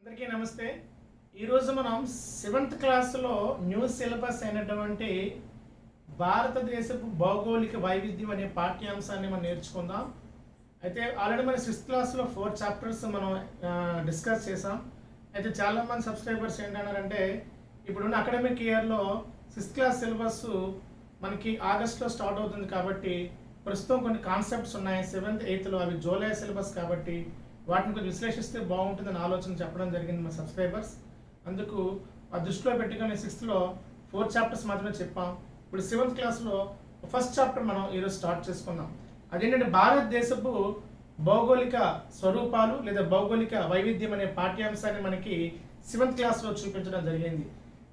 అందరికీ నమస్తే. ఈరోజు మనం 7th క్లాస్లో న్యూ సిలబస్ అయినటువంటి భారతదేశపు భౌగోళిక వైవిధ్యం అనే పాఠ్యాంశాన్ని మనం నేర్చుకుందాం. అయితే ఆల్రెడీ మన 6th క్లాస్లో 4 చాప్టర్స్ మనం డిస్కస్ చేసాం. అయితే చాలామంది సబ్స్క్రైబర్స్ ఏంటన్నారంటే ఇప్పుడున్న అకాడమిక్ ఇయర్లో 6th క్లాస్ సిలబస్ మనకి ఆగస్ట్లో స్టార్ట్ అవుతుంది కాబట్టి ప్రస్తుతం కొన్ని కాన్సెప్ట్స్ ఉన్నాయి 7th 8thలో, అవి జూలై సిలబస్ కాబట్టి వాటిని కొంచెం విశ్లేషిస్తే బాగుంటుందని ఆలోచన చెప్పడం జరిగింది మా సబ్స్క్రైబర్స్. అందుకు ఆ దృష్టిలో పెట్టుకుని 6thలో 4 చాప్టర్స్ మాత్రమే చెప్పాం. ఇప్పుడు 7th క్లాస్లో ఫస్ట్ చాప్టర్ మనం ఈరోజు స్టార్ట్ చేసుకున్నాం. అదేంటంటే భారతదేశపు భౌగోళిక స్వరూపాలు లేదా భౌగోళిక వైవిధ్యం అనే పాఠ్యాంశాన్ని మనకి 7th క్లాస్లో చూపించడం జరిగింది.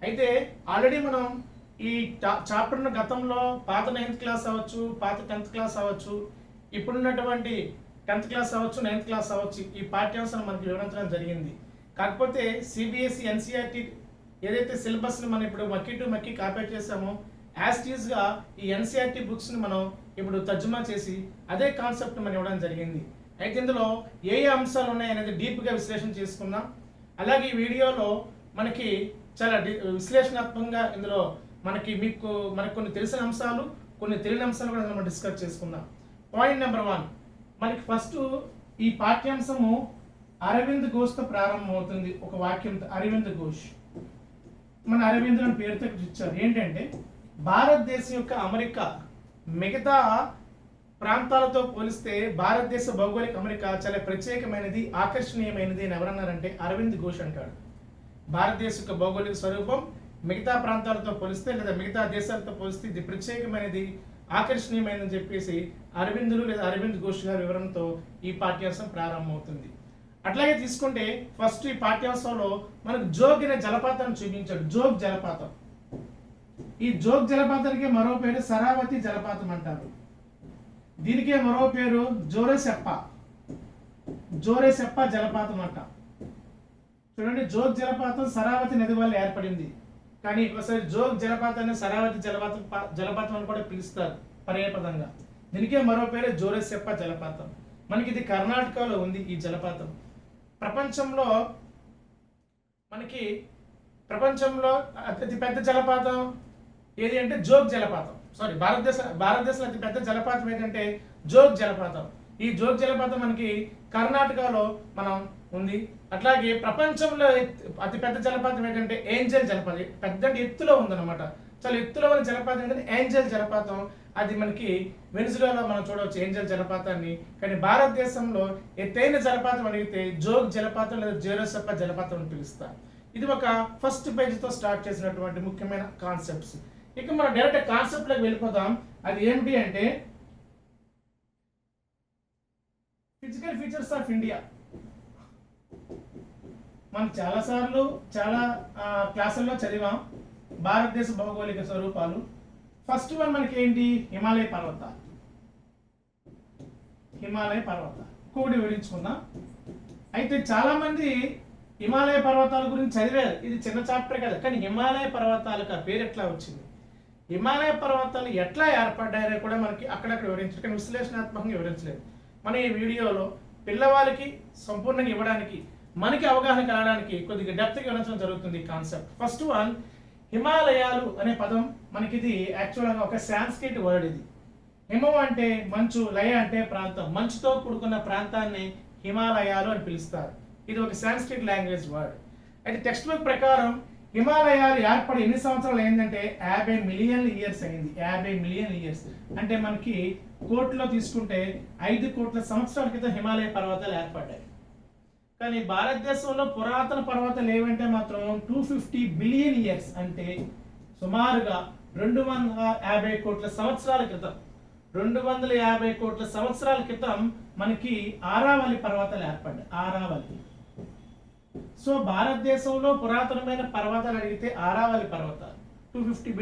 అయితే ఆల్రెడీ మనం ఈ చాప్టర్ను గతంలో పాత 9th క్లాస్ అవ్వచ్చు, పాత 10th క్లాస్ అవ్వచ్చు, ఇప్పుడున్నటువంటి 10th క్లాస్ అవ్వచ్చు, 9th క్లాస్ అవ్వచ్చు, ఈ పాఠ్యాంశాన్ని మనకి వివరించడం జరిగింది. కాకపోతే సిబిఎస్ఈ ఎన్సీఆర్టీ ఏదైతే సిలబస్ని మనం ఇప్పుడు మక్కీ టు మక్కీ కాపీ చేసామో యాస్టీస్గా ఈ ఎన్సీఆర్టీ బుక్స్ని మనం ఇప్పుడు తర్జుమా చేసి అదే కాన్సెప్ట్ మనం ఇవ్వడం జరిగింది. అయితే ఇందులో ఏ ఏ అంశాలు ఉన్నాయనేది డీప్గా విశ్లేషణ చేసుకుందాం. అలాగే ఈ వీడియోలో మనకి చాలా విశ్లేషణాత్మకంగా ఇందులో మనకు కొన్ని తెలిసిన అంశాలు, కొన్ని తెలియని అంశాలు కూడా మనం డిస్కస్ చేసుకుందాం. పాయింట్ నెంబర్ 1, మనకి ఫస్ట్ ఈ పాఠ్యాంశము అరవింద్ ఘోష్తో ప్రారంభమవుతుంది. ఒక వాక్యంతో అరవింద్ ఘోష్, మన అరవింద్ అని పేరుతో ఇచ్చారు. ఏంటంటే భారతదేశం యొక్క అమెరికా మిగతా ప్రాంతాలతో పోలిస్తే భారతదేశ భౌగోళిక అమెరికా చాలా ప్రత్యేకమైనది, ఆకర్షణీయమైనది అని ఎవరన్నారంటే అరవింద్ ఘోష్ అంటాడు. భారతదేశం యొక్క భౌగోళిక స్వరూపం మిగతా ప్రాంతాలతో పోలిస్తే లేదా మిగతా దేశాలతో పోలిస్తే ఇది ప్రత్యేకమైనది, ఆకర్షణీయమైనదని చెప్పేసి అరవిందులు లేదా అరవింద్ ఘోష్ గారి వివరణతో ఈ పాఠ్యాంశం ప్రారంభమవుతుంది. అట్లాగే తీసుకుంటే ఫస్ట్ ఈ పాఠ్యాంశంలో మనకు జోగ్ అనే జలపాతాన్ని చూపించాడు. జోగ్ జలపాతం, ఈ జోగ్ జలపాతానికి మరో పేరు సరావతి జలపాతం అంటారు. దీనికే మరో పేరు జోరేసెప్ప జలపాతం అంట. చూడండి, జోగ్ జలపాతం సరావతి నది వల్ల ఏర్పడింది, కానీ ఒకసారి జోగ్ జలపాతాన్ని సరావతి జలపాతం అని కూడా పిలుస్తారు పర్యాయపదంగా. దీనికే మరో పేరు జోరేసెప్ప జలపాతం. మనకి ఇది కర్ణాటకలో ఉంది. ఈ జలపాతం ప్రపంచంలో అతి పెద్ద జలపాతం ఏది అంటే జోగ్ జలపాతం. భారతదేశంలో అతి పెద్ద జలపాతం ఏంటంటే జోగ్ జలపాతం. ఈ జోగ్ జలపాతం మనకి కర్ణాటకలో మనం ఉంది. అట్లాగే ప్రపంచంలో అతి పెద్ద జలపాతం ఏంటంటే ఏంజల్ జలపాతం. పెద్ద ఎత్తులో ఉందన్నమాట, చాలా ఎత్తులో ఉన్న జలపాతం ఏంటంటే ఏంజల్ జలపాతం. అది మనకి వెనిజులాలో మనం చూడవచ్చు ఏంజల్ జలపాతాన్ని. కానీ భారతదేశంలో ఎత్తైన జలపాతం అడిగితే జోగ్ జలపాతం లేదా జోరేసెప్ప జలపాతం అని పిలుస్తారు. ఇది ఒక ఫస్ట్ పేజ్తో స్టార్ట్ చేసినటువంటి ముఖ్యమైన కాన్సెప్ట్స్. ఇక మనం డైరెక్ట్ కాన్సెప్ట్లోకి వెళ్ళిపోదాం. అది ఏమిటి అంటే ఫిజికల్ ఫీచర్స్ ఆఫ్ ఇండియా. మనం చాలాసార్లు చాలా క్లాసుల్లో చదివాం భారతదేశ భౌగోళిక స్వరూపాలు. ఫస్ట్ వన్ మనకి ఏంటి? హిమాలయ పర్వతాలు. కూడా వివరించుకుందాం. అయితే చాలా మంది హిమాలయ పర్వతాల గురించి చదివారు. ఇది చిన్న చాప్టర్ కదా, కానీ హిమాలయ పర్వతాలకు ఆ పేరు ఎట్లా వచ్చింది, హిమాలయ పర్వతాలు ఎట్లా ఏర్పడ్డాయో కూడా మనకి అక్కడక్కడ వివరించారు, కానీ విశ్లేషణాత్మకంగా వివరించలేదు. మన ఈ వీడియోలో పిల్లవాళ్ళకి సంపూర్ణంగా ఇవ్వడానికి, మనకి అవగాహన కలగడానికి కొద్దిగా డెప్త్గా వివరించడం జరుగుతుంది కాన్సెప్ట్. ఫస్ట్ వన్, హిమాలయాలు అనే పదం మనకి ఇది యాక్చువల్గా ఒక సాంస్క్రిట్ వర్డ్. ఇది హిమం అంటే మంచు, లయ అంటే ప్రాంతం, మంచుతో కూడుకున్న ప్రాంతాన్ని హిమాలయాలు అని పిలుస్తారు. ఇది ఒక సాంస్క్రిట్ లాంగ్వేజ్ వర్డ్. అయితే టెక్స్ట్ బుక్ ప్రకారం హిమాలయాలు ఏర్పడి ఎన్ని సంవత్సరాలు అయిందంటే 50 మిలియన్ ఇయర్స్ అయింది. 50 మిలియన్ ఇయర్స్ అంటే మనకి కోట్లో తీసుకుంటే 5 కోట్ల సంవత్సరాల క్రితం హిమాలయ పర్వతాలు ఏర్పడ్డాయి. కానీ భారతదేశంలో పురాతన పర్వతాలు ఏవంటే మాత్రం 250 బిలియన్ ఇయర్స్ అంటే సుమారుగా 250 కోట్ల సంవత్సరాల క్రితం 250 కోట్ల సంవత్సరాల క్రితం మనకి ఆరావళి పర్వతాలు ఏర్పడ్డాయి. ఆరావళి. సో భారతదేశంలో పురాతనమైన పర్వతాలు అడిగితే ఆరావళి పర్వతాలు 250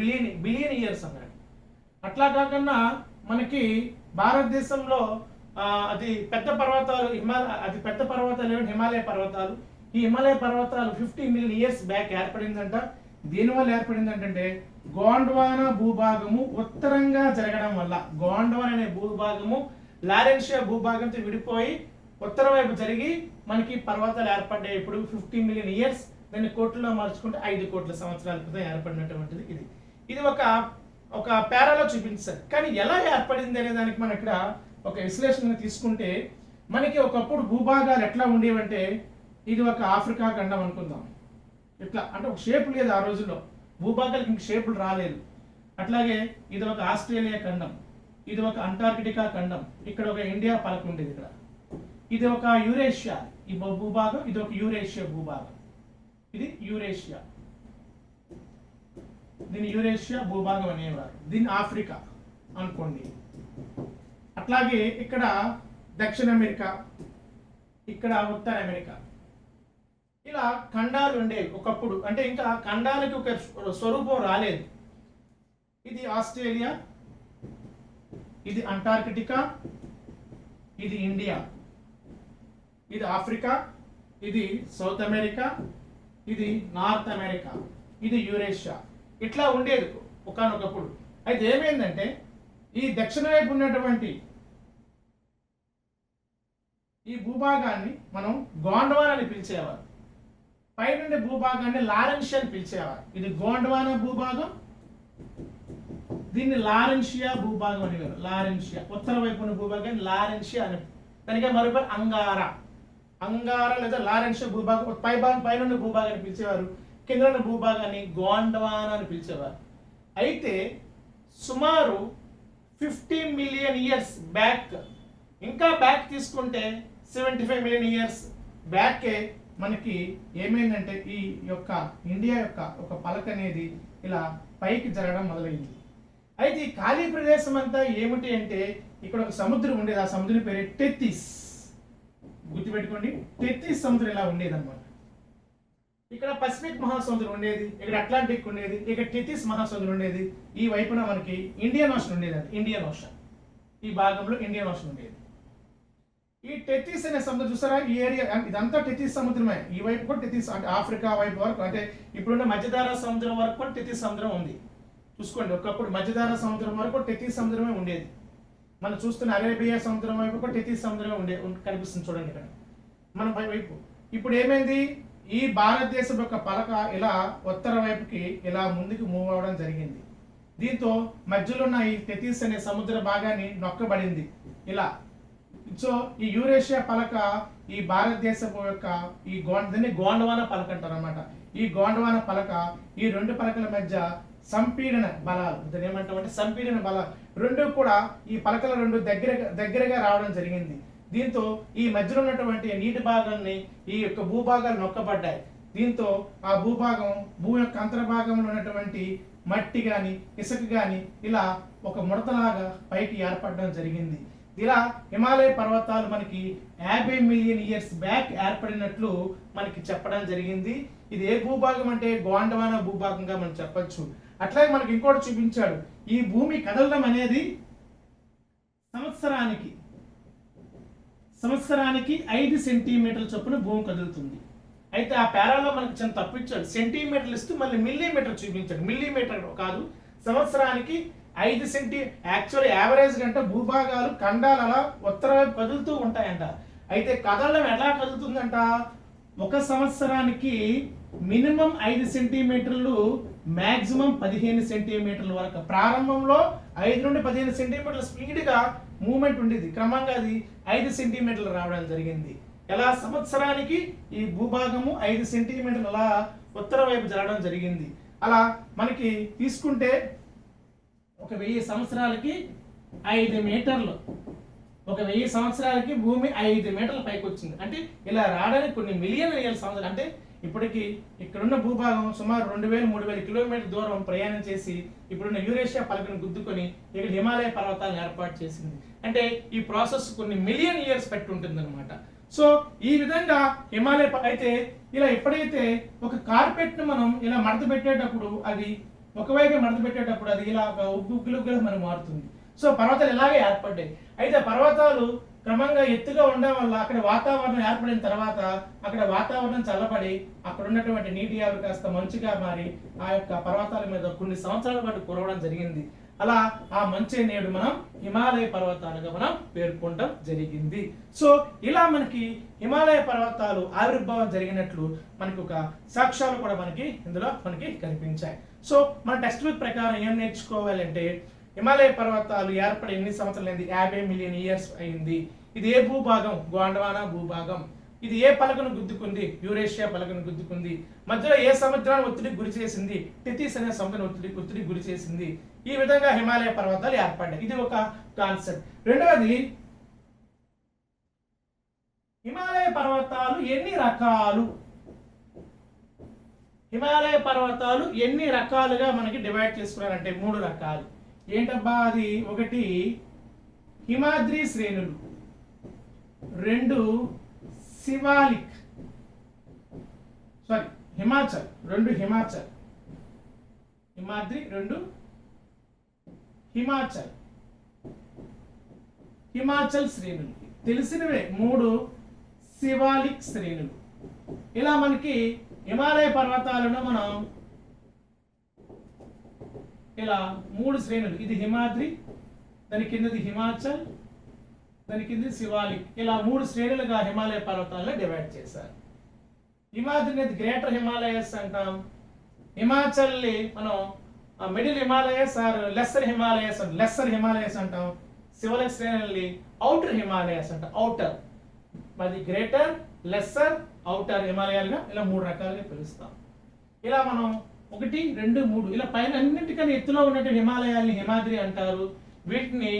బిలియన్ ఇయర్స్ అన్నాడు. అట్లా కాకుండా మనకి భారతదేశంలో అతి పెద్ద పర్వతాలు హిమాలయ పర్వతాలు. ఈ హిమాలయ పర్వతాలు 50 మిలియన్ ఇయర్స్ బ్యాక్ ఏర్పడిందంట. దీనివల్ల ఏర్పడిందంటే గోండ్వానా భూభాగము ఉత్తరంగా జరగడం వల్ల, గోండ్వానా అనే భూభాగము లారెన్షియా భూభాగంతో విడిపోయి ఉత్తర వైపు జరిగి మనకి పర్వతాలు ఏర్పడ్డాయి. ఇప్పుడు 50 మిలియన్ ఇయర్స్, దాన్ని కోట్లలో మార్చుకుంటే 5 కోట్ల సంవత్సరాల క్రితం ఏర్పడినటువంటిది ఇది. ఇది ఒక పేరాలో చూపించారు. కానీ ఎలా ఏర్పడింది అనే దానికి మనం ఇక్కడ ఒక విశ్లేషణ తీసుకుంటే, మనకి ఒకప్పుడు భూభాగాలు ఎట్లా ఉండేవంటే, ఇది ఒక ఆఫ్రికా ఖండం అనుకుందాం. ఇట్లా అంటే ఒక షేప్ లేదు ఆ రోజుల్లో, భూభాగాలకు ఇంక షేపులు రాలేదు. అట్లాగే ఇది ఒక ఆస్ట్రేలియా ఖండం, ఇది ఒక అంటార్కిటికా ఖండం, ఇక్కడ ఒక ఇండియా పలక ఉండేది. ఇక్కడ ఇది ఒక యూరేషియా ఈ భూభాగం, ఇది ఒక యూరేషియా భూభాగం, ఇది యూరేషియా, దీన్ని యూరేషియా భూభాగం అనేవారు. దీన్ని ఆఫ్రికా అనుకోండి. అట్లాగే ఇక్కడ దక్షిణ అమెరికా, ఇక్కడ ఉత్తర అమెరికా, ఇలా ఖండాలు ఉండేవి ఒకప్పుడు. అంటే ఇంకా ఖండాలకి ఒక స్వరూపం రాలేదు. ఇది ఆస్ట్రేలియా, ఇది అంటార్కిటికా, ఇది ఇండియా, ఇది ఆఫ్రికా, ఇది సౌత్ అమెరికా, ఇది నార్త్ అమెరికా, ఇది యూరేషియా. ఇట్లా ఉండేది ఒకానొకప్పుడు. అయితే ఏమైందంటే, ఈ దక్షిణ వైపు ఉన్నటువంటి ఈ భూభాగాన్ని మనం గోండ్వానా అని పిలిచేవారు, పైనుండి భూభాగాన్ని లారెన్షియా అని పిలిచేవారు. ఇది గోండ్వానా భూభాగం, దీన్ని లారెన్షియా భూభాగం అనేవారు. లారెన్షియా ఉత్తర వైపు ఉన్న భూభాగాన్ని లారెన్షియా అని, దానికి మరో పేరు అంగారా. అంగారా లేదా లారెన్షియా భూభాగం, పైనుండి భూభాగాన్ని పిలిచేవారు, కింద ఉన్న భూభాగాన్ని గోండ్వానా అని పిలిచేవారు. అయితే సుమారు 50 మిలియన్ ఇయర్స్ బ్యాక్, ఇంకా బ్యాక్ తీసుకుంటే 75 మిలియన్ ఇయర్స్ బ్యాకే మనకి ఏమైందంటే, ఈ యొక్క ఇండియా యొక్క ఒక పలక అనేది ఇలా పైకి జరగడం మొదలైంది. అయితే ఈ ఖాళీ ప్రదేశం అంతా ఏమిటి అంటే, ఇక్కడ ఒక సముద్రం ఉండేది. ఆ సముద్రం పేరు టెథిస్. గుర్తుపెట్టుకోండి, టెథిస్ సముద్రం ఇలా ఉండేది అనమాట. ఇక్కడ పసిఫిక్ మహాసముద్రం ఉండేది, ఇక్కడ అట్లాంటిక్ ఉండేది, ఇక్కడ టెథిస్ మహాసముద్రం ఉండేది. ఈ వైపున మనకి ఇండియన్ ఓషన్ ఉండేది. ఇండియన్ ఓషన్ ఈ భాగంలో ఇండియన్ ఓషన్ ఉండేది. ఈ టెథిస్ అనే సముద్రం చూసారా, ఈ ఏరియా ఇదంతా టెథిస్ సముద్రమే. ఈ వైపు కూడా టెథిస్, అంటే ఆఫ్రికా వైపు వరకు, అంటే ఇప్పుడున్న మధ్యధరా సముద్రం వరకు కూడా టెథిస్ సముద్రం ఉంది. చూసుకోండి, ఒకప్పుడు మధ్యధరా సముద్రం వరకు టెథిస్ సముద్రమే ఉండేది. మనం చూస్తున్న అరేబియా సముద్రం వైపు కూడా టెథిస్ సముద్రమే కనిపిస్తుంది. చూడండి ఇక్కడ మన వైపు. ఇప్పుడు ఏమైంది, ఈ భారతదేశం యొక్క పలక ఇలా ఉత్తర వైపుకి ఇలా ముందుకు మూవ్ అవడం జరిగింది. దీంతో మధ్యలో ఉన్న ఈ టెథిస్ అనే సముద్ర భాగాన్ని నొక్కబడింది ఇలా. సో ఈ యూరేషియా పలక ఈ భారతదేశపు యొక్క ఈ దీన్ని గోండ్వానా పలక అంటారు అనమాట. ఈ గోండ్వానా పలక ఈ రెండు పలకల మధ్య సంపీడన బలాలు, దాన్ని ఏమంటామంటే సంపీడన బలాలు రెండు కూడా ఈ పలకల రెండు దగ్గరగా రావడం జరిగింది. దీంతో ఈ మధ్యలో ఉన్నటువంటి నీటి భాగాన్ని ఈ యొక్క భూభాగాలు నొక్కబడ్డాయి. దీంతో ఆ భూభాగం భూ యొక్క అంతర్భాగంలో ఉన్నటువంటి మట్టి కానీ ఇసుక కానీ ఇలా ఒక ముడతలాగా పైకి ఏర్పడడం జరిగింది. ఇలా హిమాలయ పర్వతాలు మనకి 50 మిలియన్ ఇయర్స్ బ్యాక్ ఏర్పడినట్లు మనకి చెప్పడం జరిగింది. ఇది ఏ భూభాగం అంటే గోండ్వానా భూభాగంగా మనం చెప్పొచ్చు. అట్లాగే మనకి ఇంకోటి చూపించాడు, ఈ భూమి కదలడం అనేది సంవత్సరానికి 5 సెంటీమీటర్ల చొప్పున భూమి కదులుతుంది. అయితే ఆ పేరాలో మనకి చిన్న తప్పించాడు, సెంటీమీటర్లు ఇస్తూ మళ్ళీ మిల్లీమీటర్ చూపించాడు. మిల్లీమీటర్ కాదు, సంవత్సరానికి 5 యాక్చువల్ యావరేజ్ గంట భూభాగాలు ఖండాలు అలా ఉత్తర వైపు కదులుతూ ఉంటాయంట. అయితే కదలడం ఎలా కదులుతుందంట, ఒక సంవత్సరానికి మినిమం 5 సెంటీమీటర్లు, మాక్సిమం 15 సెంటీమీటర్ల వరకు. ప్రారంభంలో 5 నుండి 15 సెంటీమీటర్ల స్పీడ్గా మూమెంట్ ఉండేది, క్రమంగా అది 5 సెంటీమీటర్లు రావడం జరిగింది. ఎలా సంవత్సరానికి ఈ భూభాగము 5 సెంటీమీటర్లు అలా ఉత్తర వైపు జరగడం జరిగింది. అలా మనకి తీసుకుంటే ఒక 1000 సంవత్సరాలకి 5 మీటర్లు, ఒక 1000 సంవత్సరాలకి భూమి 5 మీటర్ల పైకి వచ్చింది. అంటే ఇలా రావడానికి కొన్ని మిలియన్ ఇయర్ల సంవత్సరాలు. అంటే ఇప్పటికి ఇక్కడున్న భూభాగం సుమారు 2000-3000 కిలోమీటర్ల దూరం ప్రయాణం చేసి ఇప్పుడున్న యూరేషియా పలకను గుద్దుకొని ఇక్కడ హిమాలయ పర్వతాలను ఏర్పాటు చేసింది. అంటే ఈ ప్రాసెస్ కొన్ని మిలియన్ ఇయర్స్ పెట్టి ఉంటుంది అనమాట. సో ఈ విధంగా హిమాలయ అయితే ఇలా ఎప్పుడైతే ఒక కార్పెట్ ను మనం ఇలా మడత పెట్టేటప్పుడు అది ఒకవైపు మడత పెట్టేటప్పుడు అది ఇలా ఉగ్గులుగా మనం మారుతుంది. సో పర్వతాలు ఇలాగే ఏర్పడ్డాయి. అయితే పర్వతాలు క్రమంగా ఎత్తుగా ఉండడం వల్ల అక్కడ వాతావరణం ఏర్పడిన తర్వాత అక్కడ వాతావరణం చల్లబడి అక్కడ ఉన్నటువంటి నీటి ఆవిరి కాస్త మంచుగా మారి ఆ యొక్క పర్వతాల మీద కొన్ని సంవత్సరాల పాటు కురవడం జరిగింది. అలా ఆ మంచే నేడు మనం హిమాలయ పర్వతాలుగా మనం పేర్కొనడం జరిగింది. సో ఇలా మనకి హిమాలయ పర్వతాలు ఆవిర్భావం జరిగినట్లు మనకి ఒక సాక్ష్యాలు కూడా మనకి ఇందులో మనకి కనిపించాయి. సో మన టెక్స్ట్ బుక్ ప్రకారం ఏం నేర్చుకోవాలంటే హిమాలయ పర్వతాలు ఏర్పడి ఎన్ని సంవత్సరాలు అయింది? 50 మిలియన్ ఇయర్స్ అయింది. ఇది ఏ భూభాగం? గోండవానా భూభాగం. ఇది ఏ పలకను గుద్దుకుంది? యూరేషియా పలకను గుద్దుకుంది. మధ్యలో ఏ సముద్రాన్ని ఒత్తిడికి గురి చేసింది? టెథిస్ అనే సముద్రం ఒత్తిడికి గురి చేసింది. ఈ విధంగా హిమాలయ పర్వతాలు ఏర్పడ్డాయి. ఇది ఒక కాన్సెప్ట్. రెండవది, హిమాలయ పర్వతాలు ఎన్ని రకాలు? హిమాలయ పర్వతాలు ఎన్ని రకాలుగా మనకి డివైడ్ చేసుకున్నారంటే 3 రకాలు. ఏంటబ్బా అది? ఒకటి హిమాద్రి శ్రేణులు, 2 శివాలిక్ హిమాచల్, 2 హిమాచల్ హిమాద్రి, 2 హిమాచల్ శ్రేణులు. తెలిసినవే 3 శివాలిక్ శ్రేణులు. ఇలా మనకి హిమాలయ పర్వతాలను మనం ఇలా 3 శ్రేణులు, ఇది హిమాద్రి, దాని కిందది హిమాచల్, దాని కింద శివాలిక్, ఇలా 3 శ్రేణులుగా హిమాలయ పర్వతాలను డివైడ్ చేశారు. హిమాద్రి అనేది గ్రేటర్ హిమాలయస్ అంటాం, హిమాచల్ని మనం middle Himalayas or lesser Himalayas అంటాం, శివాలిక్ శ్రేణుల్ని ఔటర్ హిమాలయస్ అంటాం. ఔటర్ మరి గ్రేటర్, లెస్సర్, ఔటర్ హిమాలయాలుగా ఇలా 3 రకాలుగా పిలుస్తాం. ఇలా మనం 1, 2, 3 ఇలా పైన అన్నింటికన్నా ఎత్తులో ఉన్నటువంటి హిమాలయాల్ని హిమాద్రి అంటారు. వీటిని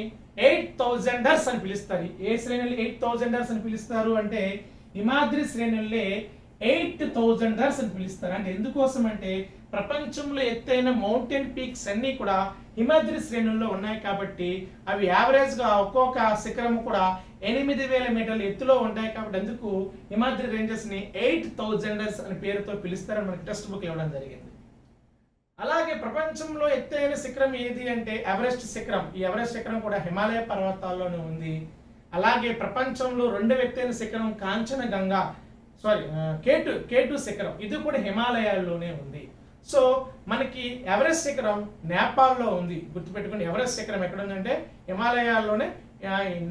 8000ers అని పిలుస్తారు. ఏ శ్రేణుల్ని 8000ers అని పిలుస్తారు అంటే హిమాద్రి శ్రేణుల్ని 8000ers అని పిలుస్తారు. అంటే ఎందుకోసం అంటే ప్రపంచంలో ఎత్తైన మౌంటైన్ పీక్స్ అన్ని కూడా హిమాద్రి శ్రేణుల్లో ఉన్నాయి కాబట్టి అవి యావరేజ్ గా ఒక్కొక్క శిఖరం కూడా 8000 మీటర్ల ఎత్తులో ఉంటాయి కాబట్టి అందుకు హిమాద్రి రేంజెస్ ని 8000ers అని పేరుతో పిలుస్తారని మనకి టెక్స్ట్ బుక్ ఇవ్వడం జరిగింది. అలాగే ప్రపంచంలో ఎత్తైన శిఖరం ఏది అంటే ఎవరెస్ట్ శిఖరం. ఈ ఎవరెస్ట్ శిఖరం కూడా హిమాలయ పర్వతాల్లోనే ఉంది. అలాగే ప్రపంచంలో 2వ ఎత్తైన శిఖరం కాంచనగంగా కేటు శిఖరం, ఇది కూడా హిమాలయాల్లోనే ఉంది. సో మనకి ఎవరెస్ట్ శిఖరం నేపాల్లో ఉంది. గుర్తుపెట్టుకోండి, ఎవరెస్ట్ శిఖరం ఎక్కడ ఉందంటే హిమాలయాల్లోనే,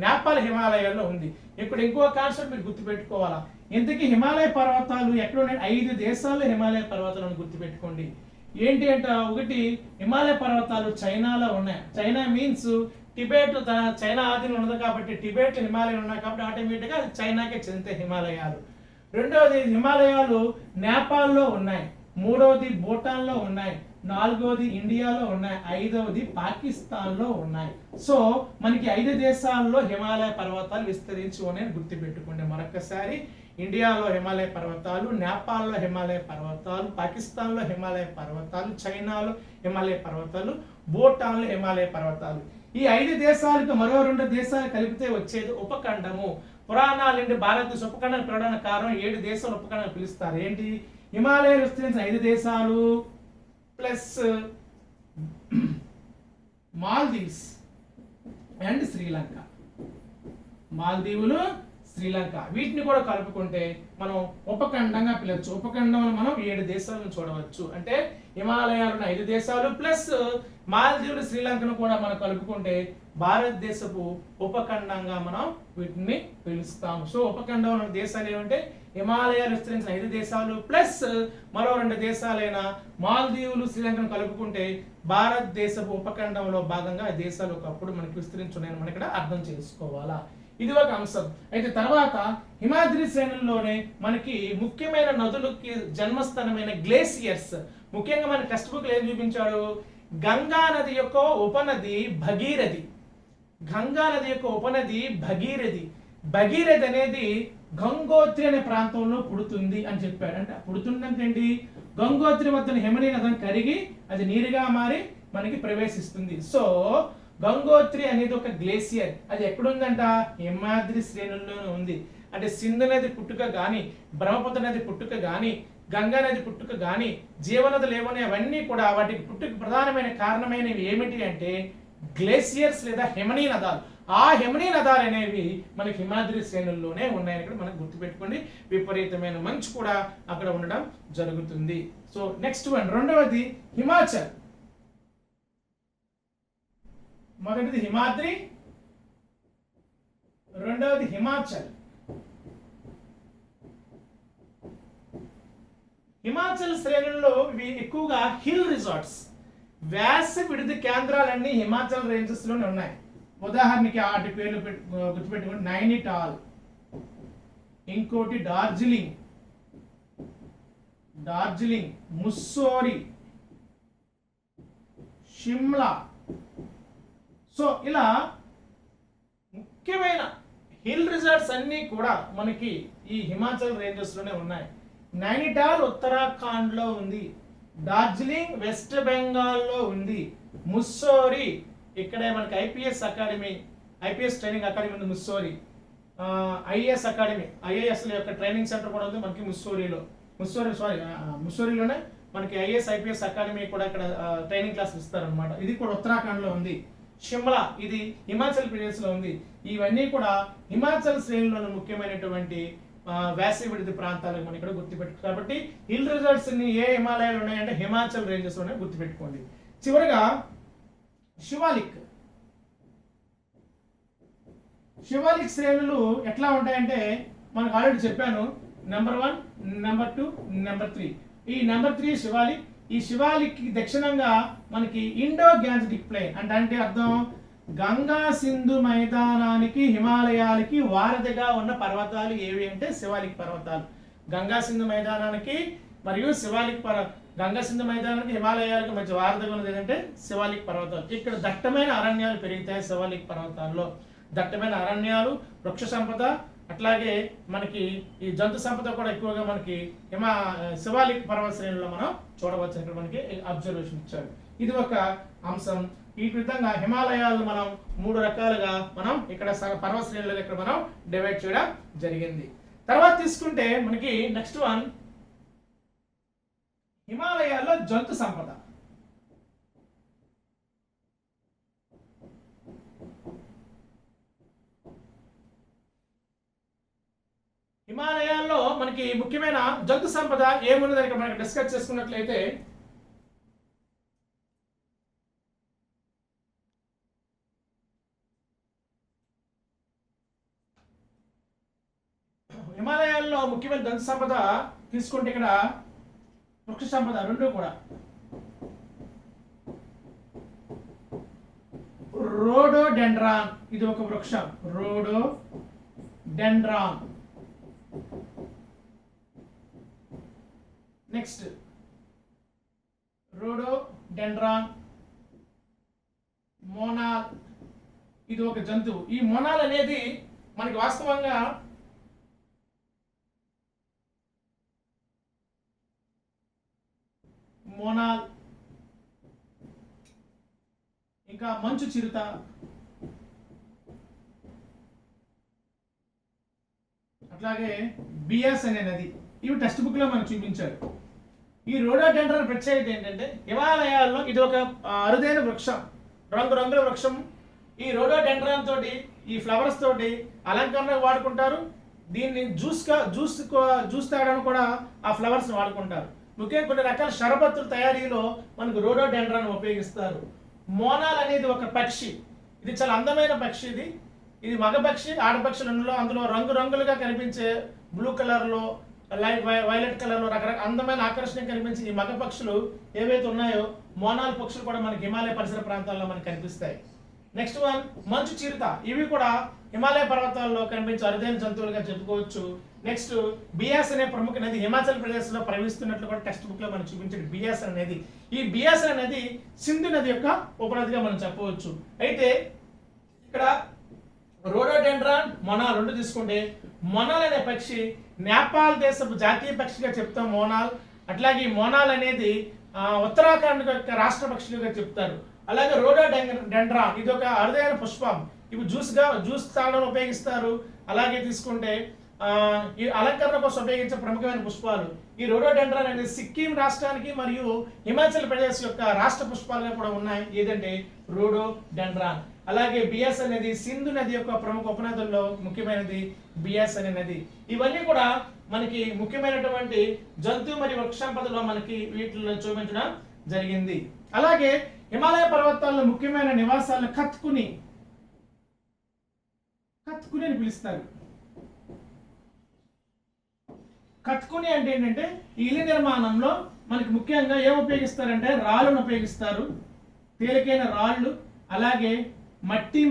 నేపాల్ హిమాలయాల్లో ఉంది. ఇక్కడ ఇంకో కాన్సెప్ట్ మీరు గుర్తుపెట్టుకోవాలా. ఇంతకీ హిమాలయ పర్వతాలు ఎక్కడ ఉన్నాయి? 5 దేశాల్లో హిమాలయ పర్వతాలను గుర్తుపెట్టుకోండి. ఏంటి అంటే, ఒకటి హిమాలయ పర్వతాలు చైనాలో ఉన్నాయి. చైనా మీన్స్ టిబెట్, చైనా ఆధీనం ఉన్నది కాబట్టి టిబెట్ హిమాలయాలు ఉన్నాయి కాబట్టి ఆటోమేటిక్గా అది చైనాకే చెందితే హిమాలయాలు. రెండవది హిమాలయాలు నేపాల్లో ఉన్నాయి. మూడవది భూటాన్లో ఉన్నాయి. నాలుగవది ఇండియాలో ఉన్నాయి. ఐదవది పాకిస్తాన్లో ఉన్నాయి. సో మనకి 5 దేశాల్లో హిమాలయ పర్వతాలు విస్తరించి ఉన్నాయని గుర్తుపెట్టుకోండి. మరొకసారి, ఇండియాలో హిమాలయ పర్వతాలు, నేపాల్లో హిమాలయ పర్వతాలు, పాకిస్తాన్లో హిమాలయ పర్వతాలు, చైనాలో హిమాలయ పర్వతాలు, భూటాన్లో హిమాలయ పర్వతాలు. ఈ 5 దేశాలకు మరో 2 దేశాలు కలిపితే వచ్చేది ఉపఖండము. పురాణాల నుండి భారతదేశ ఉపఖండాన్ని పిలవడానికి కారణం 7 దేశాలు ఉపఖండాన్ని పిలుస్తారు. ఏంటి? హిమాలయ విస్తరించిన 5 దేశాలు ప్లస్ మాల్దీవ్స్ అండ్ శ్రీలంక. మాల్దీవులు, శ్రీలంక, వీటిని కూడా కలుపుకుంటే మనం ఉపఖండంగా పిలవచ్చు. ఉపఖండంలో మనం 7 దేశాలను చూడవచ్చు. అంటే హిమాలయాలను 5 దేశాలు ప్లస్ మాల్దీవులు, శ్రీలంకను కూడా మనం కలుపుకుంటే భారతదేశపు ఉపఖండంగా మనం వీటిని పిలుస్తాము. సో ఉపఖండంలో ఉన్న దేశాలు ఏమంటే హిమాలయాలు విస్తరించిన 5 దేశాలు ప్లస్ మరో 2 దేశాలైన మాల్దీవులు, శ్రీలంకను కలుపుకుంటే భారతదేశపు ఉపఖండంలో భాగంగా ఆ దేశాలు ఒకప్పుడు మనకి విస్తరించున్నాయని మనం ఇక్కడ అర్థం చేసుకోవాలా. ఇది ఒక అంశం. అయితే తర్వాత హిమాద్రి శ్రేణుల్లోనే మనకి ముఖ్యమైన నదులకి జన్మస్థానమైన గ్లేసియర్స్. ముఖ్యంగా మన టెక్స్ట్ బుక్ ఏం చూపించాడు? గంగా నది యొక్క ఉపనది భగీరథి. గంగా నది యొక్క ఉపనది భగీరథి. భగీరథి అనేది గంగోత్రి అనే ప్రాంతంలో పుడుతుంది అని చెప్పాడు. అంటే పుడుతుందంటే ఏంటి? గంగోత్రి వద్ద హిమనీ నదం కరిగి అది నీరుగా మారి మనకి ప్రవేశిస్తుంది. సో గంగోత్రి అనేది ఒక గ్లేసియర్. అది ఎక్కడుందంట? హిమాద్రి శ్రేణుల్లోనే ఉంది. అంటే సింధు నది పుట్టుక గాని, బ్రహ్మపుత్ర నది పుట్టుక గాని, గంగా నది పుట్టుక గాని, జీవనదులు ఏమని అవన్నీ కూడా వాటికి పుట్టుక ప్రధానమైన కారణమైనవి ఏమిటి అంటే గ్లేసియర్స్ లేదా హిమనీ నదాలు. ఆ హిమనీ నదాలు అనేవి మనకి హిమాద్రి శ్రేణుల్లోనే ఉన్నాయని కూడా మనకు గుర్తుపెట్టుకోండి. విపరీతమైన మంచు కూడా అక్కడ ఉండడం జరుగుతుంది. సో నెక్స్ట్ వన్, రెండవది హిమాచల్. మొదటిది హిమాద్రి, రెండవది హిమాచల్. హిమాచల్ శ్రేణుల్లో ఇవి ఎక్కువగా హిల్ రిసార్ట్స్, వేస విడిది కేంద్రాలన్నీ హిమాచల్ రేంజెస్ లోనే ఉన్నాయి. ఉదాహరణకి వాటి పేర్లు గుర్తుపెట్టుకోండి, నైనిటాల్, ఇంకోటి డార్జిలింగ్, ముస్సోరి, షిమ్లా. సో ఇలా ముఖ్యమైన హిల్ రిసార్ట్స్ అన్నీ కూడా మనకి ఈ హిమాచల్ రేంజెస్ లోనే ఉన్నాయి. నైనిటాల్ ఉత్తరాఖండ్ లో ఉంది, డార్జిలింగ్ వెస్ట్ బెంగాల్లో ఉంది, ముస్సోరి ఇక్కడే మనకి ఐపీఎస్ ట్రైనింగ్ అకాడమీ ఉంది ముస్సోరి, ఐఏఎస్ అకాడమీ, ఐఏఎస్ యొక్క ట్రైనింగ్ సెంటర్ కూడా ఉంది మనకి ముస్సోరిలోనే మనకి ఐఏఎస్ ఐపీఎస్ అకాడమీ కూడా ఇక్కడ ట్రైనింగ్ క్లాస్ ఇస్తారనమాట. ఇది కూడా ఉత్తరాఖండ్ లో ఉంది. షిమ్లా ఇది హిమాచల్ ప్రదేశ్ లో ఉంది. ఇవన్నీ కూడా హిమాచల్ శ్రేణిలోని ముఖ్యమైనటువంటి వేసవి విడిది ప్రాంతాలు మనం ఇక్కడ గుర్తుపెట్టు. కాబట్టి హిల్ రిసార్ట్స్ ఏ హిమాలయాలు ఉన్నాయంటే హిమాచల్ రేంజెస్ లోనే గుర్తుపెట్టుకోండి. చివరిగా శివాలిక్ శ్రేణులు ఎట్లా ఉంటాయంటే మనకు ఆల్రెడీ చెప్పాను, నెంబర్ 1, నెంబర్ 2, నెంబర్ 3. ఈ నెంబర్ 3 శివాలిక్. ఈ శివాలిక్ దక్షిణంగా మనకి ఇండో గ్యాంజెటిక్ ప్లెయిన్ అంటే అర్థం గంగా సింధు మైదానానికి హిమాలయాలకి వారధిగా ఉన్న పర్వతాలు ఏవి అంటే శివాలిక్ పర్వతాలు. గంగా సింధు మైదానానికి మరియు గంగా సింధు మైదానానికి హిమాలయాలకు మధ్య వారధిగా ఉన్నది ఏంటంటే శివాలిక్ పర్వతాలు. ఇక్కడ దట్టమైన అరణ్యాలు పెరుగుతాయి శివాలిక్ పర్వతాల్లో. దట్టమైన అరణ్యాలు, వృక్ష సంపద, అట్లాగే మనకి ఈ జంతు సంపద కూడా ఎక్కువగా మనకి శివాలిక్ పర్వత శ్రేణుల్లో మనం చూడవచ్చు. ఇక్కడ మనకి అబ్జర్వేషన్ ఇచ్చారు. ఇది ఒక అంశం. ఈ విధంగా హిమాలయాలను మనం 3 రకాలుగా మనం ఇక్కడ పర్వత శ్రేణులుగా ఇక్కడ మనం డివైడ్ చేయడం జరిగింది. తర్వాత తీసుకుంటే మనకి నెక్స్ట్ వన్ హిమాలయాల్లో జంతు సంపద. హిమాలయాల్లో మనకి ముఖ్యమైన జంతు సంపద ఏమున్నదని ఇక్కడ మనకి డిస్కస్ చేసుకున్నట్లయితే హిమాలయాల్లో ముఖ్యమైన జంతు సంపద తీసుకుంటే ఇక్కడ వృక్ష సంపద రెండు కూడా రోడోడెండ్రాన్, ఇది ఒక వృక్షం రోడోడెండ్రాన్. నెక్స్ట్ రోడోడెండ్రాన్ మోనాల్, ఇది ఒక జంతువు. ఈ మోనాల్ అనేది మనకి వాస్తవంగా మోనాల్, ఇంకా మంచు చిరుత, అట్లాగే బియాస్ అనే నది, ఇవి టెక్స్ట్ బుక్ లో మనకు చూపించారు. ఈ రోడోడెండ్రాన్ ప్రత్యేకత ఏంటంటే హిమాలయాల్లో ఇది ఒక అరుదైన వృక్షం, రంగురంగుల వృక్షం. ఈ రోడోడెండ్రాన్ తోటి ఈ ఫ్లవర్స్ తోటి అలంకరణకు వాడుకుంటారు. దీన్ని జ్యూస్ తాగడానికి కూడా ఆ ఫ్లవర్స్ వాడుకుంటారు. ముఖ్యంగా కొన్ని రకాల షరబత్తుల తయారీలో మనకు రోడోడెండ్రాన్ ఉపయోగిస్తారు. మోనాల్ అనేది ఒక పక్షి, ఇది చాలా అందమైన పక్షి. ఇది మగ పక్షి, ఆడపక్షులు అందులో రంగురంగులుగా కనిపించే బ్లూ కలర్లో, లైట్ వైలెట్ కలర్లో రకరకాల అందమైన ఆకర్షణ కనిపించే ఈ మగ పక్షులు ఏవైతే ఉన్నాయో మోనాల్ పక్షులు కూడా మనకి హిమాలయ పరిసర ప్రాంతాల్లో మనకు కనిపిస్తాయి. నెక్స్ట్ వన్ మంచు చిరుత, ఇవి కూడా హిమాలయ పర్వతాల్లో కనిపించే అరుదైన జంతువులుగా చెప్పుకోవచ్చు. నెక్స్ట్ బియాస్ అనే ప్రముఖ నది హిమాచల్ ప్రదేశ్ లో ప్రవహిస్తున్నట్లు కూడా టెక్స్ట్ బుక్ లో మనం చూపించాడు బియాస్ అనేది. ఈ బియాస్ అనేది సింధు నది యొక్క ఉపనదిగా మనం చెప్పవచ్చు. అయితే ఇక్కడ రోడోడెండ్రాన్ మొనాల్ రెండు తీసుకుంటే మొనాల్ అనే పక్షి నేపాల్ దేశపు జాతీయ పక్షిగా చెప్తాం మోనాల్. అట్లాగే మోనాల్ అనేది ఉత్తరాఖండ్ యొక్క రాష్ట్ర పక్షిగా చెప్తారు. అలాగే రోడోడెండ్రాన్ ఇది ఒక అరుదైన పుష్పం, ఇవి జ్యూస్ తాగడం ఉపయోగిస్తారు. అలాగే తీసుకుంటే ఈ అలంకరణ కోసం ఉపయోగించే ప్రముఖమైన పుష్పాలు. ఈ రోడోడెండ్రాన్ అనేది సిక్కిం రాష్ట్రానికి మరియు హిమాచల్ ప్రదేశ్ యొక్క రాష్ట్ర పుష్పాలుగా కూడా ఉన్నాయి. ఏదంటే రోడోడెండ్రాన్. అలాగే బియాస్ అనేది సింధు నది యొక్క ప్రముఖ ఉపనదుల్లో ముఖ్యమైనది బియాస్ అనే నది. ఇవన్నీ కూడా మనకి ముఖ్యమైనటువంటి జంతు మరియు వృక్ష సంపదలో మనకి వీటిలో చూపించడం జరిగింది. అలాగే హిమాలయ పర్వతాల్లో ముఖ్యమైన నివాసాలను కత్కుని అని పిలుస్తారు. కత్కుని అంటే ఏంటంటే ఈ ఇల్లు నిర్మాణంలో మనకి ముఖ్యంగా ఏం ఉపయోగిస్తారంటే రాళ్ళను ఉపయోగిస్తారు, తేలికైన రాళ్ళు, అలాగే మట్టి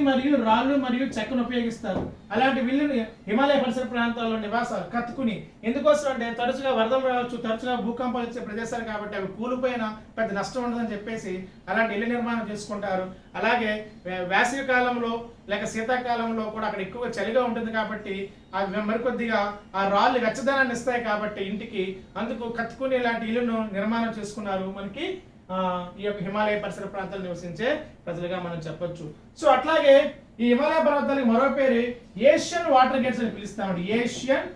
మరియు రాళ్ళు మరియు చెక్కను ఉపయోగిస్తారు. అలాంటి విల్లుని హిమాలయ పరిసర ప్రాంతాల్లో నివాసాలు కత్కుని ఎందుకోసం అంటే తరచుగా వరదలు రావచ్చు, తరచుగా భూకంపాలు వచ్చే ప్రదేశాలు కాబట్టి అవి కూలిపోయినా పెద్ద నష్టం ఉండదని చెప్పేసి అలాంటి ఇల్లు నిర్మాణం చేసుకుంటారు. అలాగే వేసవి కాలంలో లేక శీతాకాలంలో కూడా అక్కడ ఎక్కువగా చలిగా ఉంటుంది కాబట్టి అవి మరికొద్దిగా ఆ రాళ్ళు వెచ్చదనాన్ని ఇస్తాయి కాబట్టి ఇంటికి, అందుకు కత్కుని లాంటి ఇల్లును నిర్మాణం చేసుకున్నారు మనకి ఈ యొక్క హిమాలయ పరిసర ప్రాంతాలు నివసించే ప్రజలుగా మనం చెప్పొచ్చు. సో అట్లాగే ఈ హిమాలయ పర్వతాలకు మరో పేరు ఏషియన్ వాటర్ గేట్స్ అని పిలుస్తామండి. Asian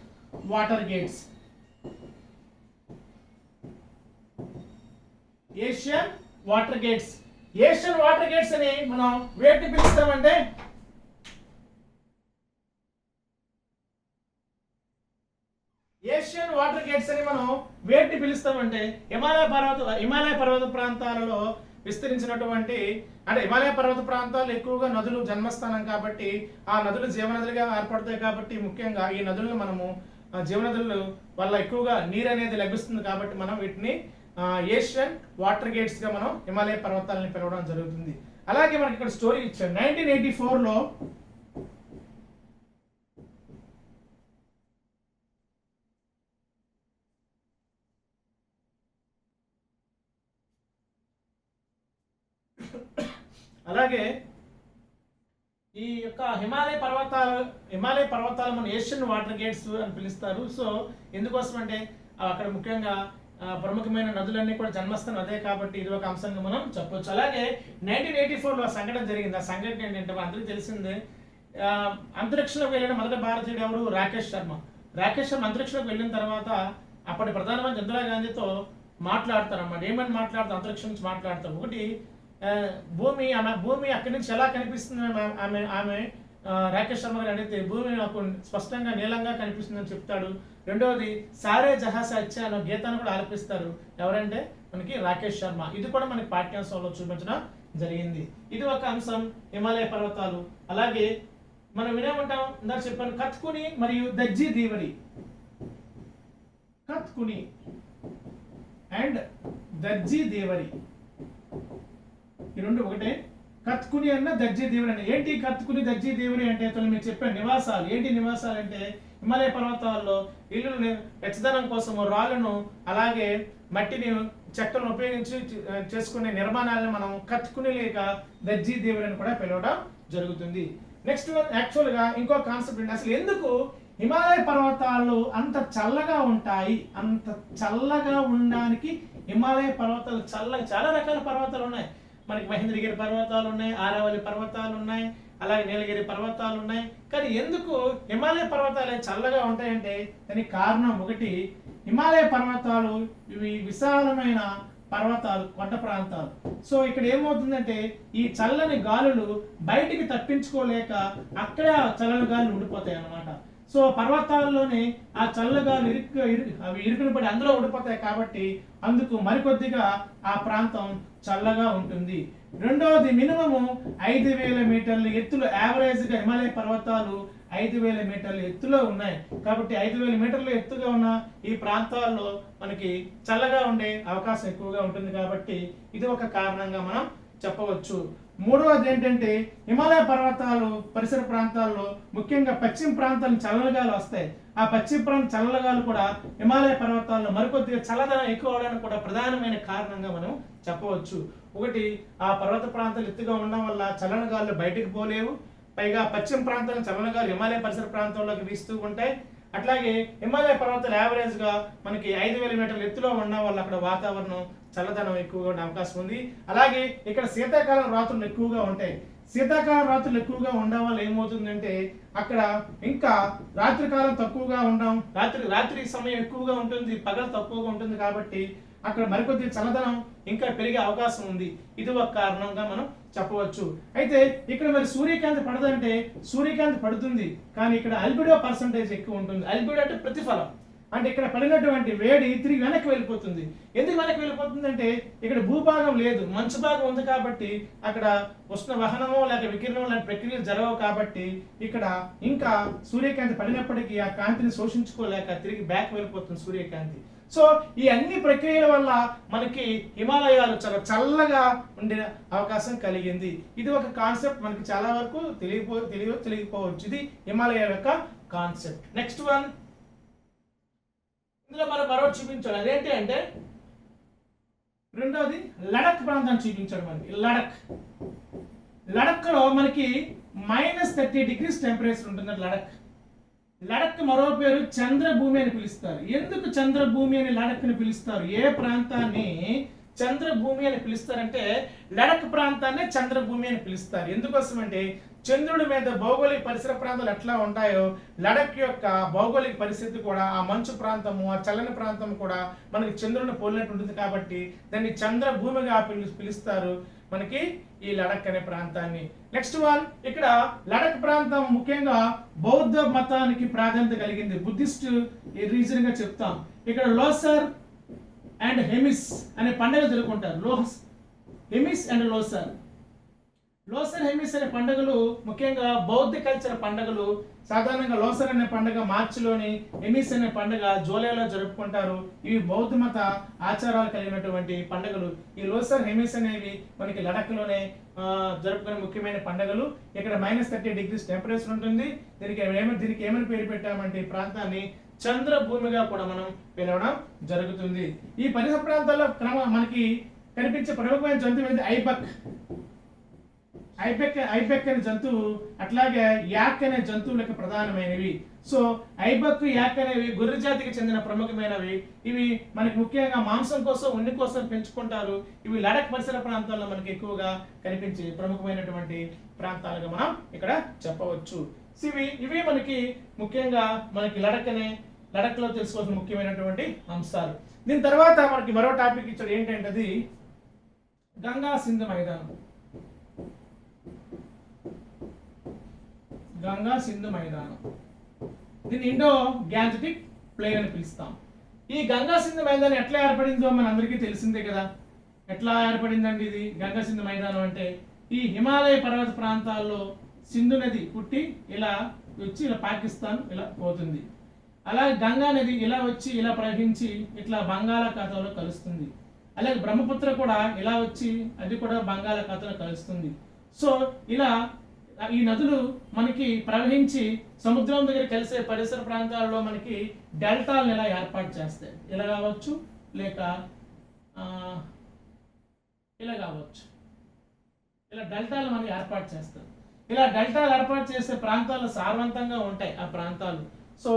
water gates, Asian water gates. Asian water gates అని మనం వేటిని పిలుస్తామంటే ఏషియన్ వాటర్ గేట్స్ అని మనం వేటిని పిలుస్తామంటే హిమాలయ పర్వత ప్రాంతాలలో విస్తరించినటువంటి, అంటే హిమాలయ పర్వత ప్రాంతాలు ఎక్కువగా నదులు జన్మస్థానం కాబట్టి ఆ నదులు జీవనదులుగా ఏర్పడతాయి కాబట్టి ముఖ్యంగా ఈ నదులను మనము జీవనదుల వల్ల ఎక్కువగా నీరు అనేది లభిస్తుంది కాబట్టి మనం వీటిని ఏషియన్ వాటర్ గేట్స్ గా మనం హిమాలయ పర్వతాలని పిలవడం జరుగుతుంది. అలాగే మనకి ఇక్కడ స్టోరీ ఇచ్చారు. 1984లో అలాగే ఈ యొక్క హిమాలయ పర్వతాలు మన ఏషియన్ వాటర్ గేట్స్ అని పిలుస్తారు. సో ఎందుకోసం అంటే అక్కడ ముఖ్యంగా ప్రముఖమైన నదులన్నీ కూడా జన్మస్థానం అదే కాబట్టి ఇది ఒక అంశంగా మనం చెప్పవచ్చు. అలాగే 1984లో సంఘటన జరిగింది. ఆ సంఘటన ఏంటంటే అందరికీ తెలిసిందే, అంతరిక్షంలోకి వెళ్ళిన మొదటి భారతీయుడు ఎవరు? రాకేష్ శర్మ అంతరిక్షంలోకి వెళ్ళిన తర్వాత అప్పటి ప్రధానమంత్రి ఇందిరా గాంధీతో మాట్లాడతారు అన్నమాట. ఏమని మాట్లాడతారు? అంతరిక్షం నుంచి మాట్లాడతారు. ఒకటి భూమి అక్కడి నుంచి ఎలా కనిపిస్తుంది ఆమె రాకేష్ శర్మ గారు అడిగితే భూమి నాకు స్పష్టంగా నీలంగా కనిపిస్తుందని చెప్తాడు. రెండవది సారే జహాస అచ్చా అనే గీతాన్ని కూడా ఆలపిస్తారు. ఎవరంటే మనకి రాకేష్ శర్మ. ఇది కూడా మనకి పాఠ్యాంశంలో చూపించడం జరిగింది. ఇది ఒక అంశం హిమాలయ పర్వతాలు. అలాగే మనం వినేమంటాం, ఇందాక చెప్పాను కత్కుని మరియు దజ్జి దీవరి. కత్కుని అండ్ దజ్జి దేవరి ఈ రెండు ఒకటే. కత్కుని అన్న దజ్జి దేవరి అంటే ఏంటి? కత్కుని దజ్జి దేవరి అంటే మీరు చెప్పాను నివాసాలు. ఏంటి నివాసాలు అంటే హిమాలయ పర్వతాల్లో ఇల్లు వెచ్చదనం కోసం రాళ్ళను అలాగే మట్టిని చెక్కలను ఉపయోగించి చేసుకునే నిర్మాణాలను మనం కత్కుని లేక దజ్జి దేవరి అని కూడా పిలవడం జరుగుతుంది. నెక్స్ట్ యాక్చువల్గా ఇంకో కాన్సెప్ట్ ఏంటి, అసలు ఎందుకు హిమాలయ పర్వతాలు అంత చల్లగా ఉంటాయి? అంత చల్లగా ఉండడానికి హిమాలయ పర్వతాలు చాలా రకాల పర్వతాలు ఉన్నాయి. మనకి మహేంద్రగిరి పర్వతాలు ఉన్నాయి, ఆరావళి పర్వతాలు ఉన్నాయి, అలాగే నీలగిరి పర్వతాలు ఉన్నాయి. కానీ ఎందుకు హిమాలయ పర్వతాలు చల్లగా ఉంటాయంటే దానికి కారణం ఒకటి, హిమాలయ పర్వతాలు ఇవి విశాలమైన పర్వతాలు, కొండ ప్రాంతాలు. సో ఇక్కడ ఏమవుతుందంటే ఈ చల్లని గాలులు బయటికి తప్పించుకోలేక అక్కడే చల్లని గాలులు ఉండిపోతాయి అన్నమాట. సో పర్వతాల్లోనే ఆ చల్లగాలు అవి ఇరుకుని పడి అందులో ఉండిపోతాయి కాబట్టి అందుకు మరికొద్దిగా ఆ ప్రాంతం చల్లగా ఉంటుంది. రెండవది మినిమము 5,000 మీటర్ల ఎత్తులో యావరేజ్గా హిమాలయ పర్వతాలు 5,000 మీటర్ల ఎత్తులో ఉన్నాయి కాబట్టి 5,000 మీటర్ల ఎత్తుగా ఉన్న ఈ ప్రాంతాల్లో మనకి చల్లగా ఉండే అవకాశం ఎక్కువగా ఉంటుంది కాబట్టి ఇది ఒక కారణంగా మనం చెప్పవచ్చు. మూడవది ఏంటంటే హిమాలయ పర్వతాలు పరిసర ప్రాంతాల్లో ముఖ్యంగా పశ్చిమ ప్రాంతాలను చల్లగాలు వస్తాయి. ఆ పశ్చిమ ప్రాంత చల్లగాలు కూడా హిమాలయ పర్వతాల్లో మరికొద్దిగా చల్లదనం ఎక్కువ అవడానికి కూడా ప్రధానమైన కారణంగా మనం చెప్పవచ్చు. ఒకటి, ఆ పర్వత ప్రాంతాలు ఎత్తుగా ఉండడం వల్ల చల్లని గాలులు బయటకు పోలేవు. పైగా పశ్చిమ ప్రాంతాలను చల్లని గాలు హిమాలయ పరిసర ప్రాంతాల్లోకి వీస్తూ ఉంటాయి. అట్లాగే హిమాలయ పర్వతాలు యావరేజ్గా మనకి 5,000 మీటర్ల ఎత్తులో ఉండడం వల్ల అక్కడ వాతావరణం చల్లదనం ఎక్కువగా ఉండే అవకాశం ఉంది. అలాగే ఇక్కడ శీతాకాలం రాత్రులు ఎక్కువగా ఉంటాయి. శీతాకాలం రాత్రులు ఎక్కువగా ఉండడం వల్ల ఏమవుతుందంటే అక్కడ ఇంకా రాత్రికాలం తక్కువగా ఉండడం, రాత్రి సమయం ఎక్కువగా ఉంటుంది, పగలు తక్కువగా ఉంటుంది కాబట్టి అక్కడ మరికొద్ది చల్లదనం ఇంకా పెరిగే అవకాశం ఉంది. ఇది ఒక కారణంగా మనం చెప్పవచ్చు. అయితే ఇక్కడ మరి సూర్యకాంతి పడదంటే సూర్యకాంతి పడుతుంది, కానీ ఇక్కడ అల్బిడో పర్సంటేజ్ ఎక్కువ ఉంటుంది. అల్బిడో అంటే ప్రతిఫలం. అంటే ఇక్కడ పడినటువంటి వేడి తిరిగి వెనక్కి వెళ్ళిపోతుంది. ఎందుకు వెనక్కి వెళ్ళిపోతుంది అంటే ఇక్కడ భూభాగం లేదు, మంచు భాగం ఉంది కాబట్టి అక్కడ ఉష్ణ వహనమో లేక వికిరణం లాంటి ప్రక్రియలు జరగవు కాబట్టి ఇక్కడ ఇంకా సూర్యకాంతి పడినప్పటికీ ఆ కాంతిని శోషించుకోలేక తిరిగి బ్యాక్ వెళ్ళిపోతుంది సూర్యకాంతి. సో ఈ అన్ని ప్రక్రియల వల్ల మనకి హిమాలయాలు చాలా చల్లగా ఉండే అవకాశం కలిగింది. ఇది ఒక కాన్సెప్ట్, మనకి చాలా వరకు తెలియకపోవచ్చు. ఇది హిమాలయాల యొక్క కాన్సెప్ట్. నెక్స్ట్ వన్, ఇందులో మనం మరొకటి చూపించాలి. అదేంటి అంటే రెండవది లడక్ ప్రాంతాన్ని చూపించాడు మనకి. లడక్ లో మనకి -30 degrees టెంపరేచర్ ఉంటుంది. లడక్ మరో పేరు చంద్రభూమి అని పిలుస్తారు. ఎందుకు చంద్రభూమి అని లడక్ ని పిలుస్తారు? ఏ ప్రాంతాన్ని చంద్రభూమి అని పిలుస్తారంటే లడక్ ప్రాంతాన్ని చంద్రభూమి అని పిలుస్తారు. ఎందుకోసం అంటే చంద్రుడి మీద భౌగోళిక పరిసర ప్రాంతాలు ఎట్లా ఉంటాయో లడక్ యొక్క భౌగోళిక పరిస్థితి కూడా, ఆ మంచు ప్రాంతము, ఆ చల్లని ప్రాంతం కూడా మనకి చంద్రుడిని పోలినట్టు ఉంటుంది కాబట్టి దాన్ని చంద్రభూమిగా పిలుస్తారు మనకి ఈ లడక్ అనే ప్రాంతాన్ని. నెక్స్ట్ వన్, ఇక్కడ లడక్ ప్రాంతం ముఖ్యంగా బౌద్ధ మతానికి ప్రాధాన్యత కలిగింది. బుద్ధిస్ట్ రీజన్ గా చెప్తాం. ఇక్కడ లోసర్ అండ్ హెమిస్ అనే పండుగ జరుపుకుంటారు. హెమిస్ అండ్ లోసర్ హెమిస్ అనే పండుగలు ముఖ్యంగా బౌద్ధ కల్చర్ పండుగలు. సాధారణంగా లోసర్ అనే పండుగ మార్చిలోని, హెమిస్ అనే పండుగ జూలైలో జరుపుకుంటారు. ఇవి బౌద్ధ మత ఆచారాలు కలిగినటువంటి పండుగలు. ఈ లోసర్ హెమిస్ అనేవి మనకి లడఖ్లోనే జరుపుకునే ముఖ్యమైన పండుగలు. ఇక్కడ -30 degrees టెంపరేచర్ ఉంటుంది. దీనికి ఏమని పేరు పెట్టామంటే ఈ ప్రాంతాన్ని చంద్రభూమిగా కూడా మనం పిలవడం జరుగుతుంది. ఈ పరిసర ప్రాంతాల్లో మనకి కనిపించే ప్రముఖమైన జంతువు ఏంటి? ఐబెక్ అనే జంతువు, అట్లాగే యాక్ అనే జంతువులకు ప్రధానమైనవి. సో ఐబక్, యాక్ అనేవి గొర్రె జాతికి చెందిన ప్రముఖమైనవి. ఇవి మనకి ముఖ్యంగా మాంసం కోసం, ఉన్ని కోసం పెంచుకుంటారు. ఇవి లడక్ పరిసర ప్రాంతాల్లో మనకి ఎక్కువగా కనిపించే ప్రముఖమైనటువంటి ప్రాంతాలుగా మనం ఇక్కడ చెప్పవచ్చు. ఇవి మనకి ముఖ్యంగా మనకి లడక్ లో తెలుసుకోవాల్సిన ముఖ్యమైనటువంటి అంశాలు. దీని తర్వాత మనకి మరో టాపిక్ ఇచ్చాడు. ఏంటంటే అది గంగా సింధు మైదానం. దీన్ని ఇండో గ్యాంజెటిక్ ప్లేన్ అని పిలుస్తాం. ఈ గంగా సింధు మైదానం ఎట్లా ఏర్పడిందో మన అందరికీ తెలిసిందే కదా. ఎట్లా ఏర్పడిందండి ఇది గంగా సింధు మైదానం అంటే? ఈ హిమాలయ పర్వత ప్రాంతాల్లో సింధు నది పుట్టి ఇలా వచ్చి ఇలా పాకిస్తాన్ ఇలా పోతుంది. అలాగే గంగా నది ఇలా వచ్చి ఇలా ప్రవహించి ఇట్లా బంగాళాఖాతంలో కలుస్తుంది. అలాగే బ్రహ్మపుత్ర కూడా ఇలా వచ్చి అది కూడా బంగాళాఖాతంలో కలుస్తుంది. సో ఇలా ఈ నదులు మనకి ప్రవహించి సముద్రం దగ్గర కలిసే పరిసర ప్రాంతాలలో మనకి డెల్టాలను ఇలా ఏర్పాటు చేస్తాయి. ఇలా కావచ్చు, లేక ఇలా కావచ్చు. ఇలా డెల్టాలు మనకి ఏర్పాటు చేస్తారు. ఇలా డెల్టాలు ఏర్పాటు చేసే ప్రాంతాలు సారవంతంగా ఉంటాయి ఆ ప్రాంతాలు. సో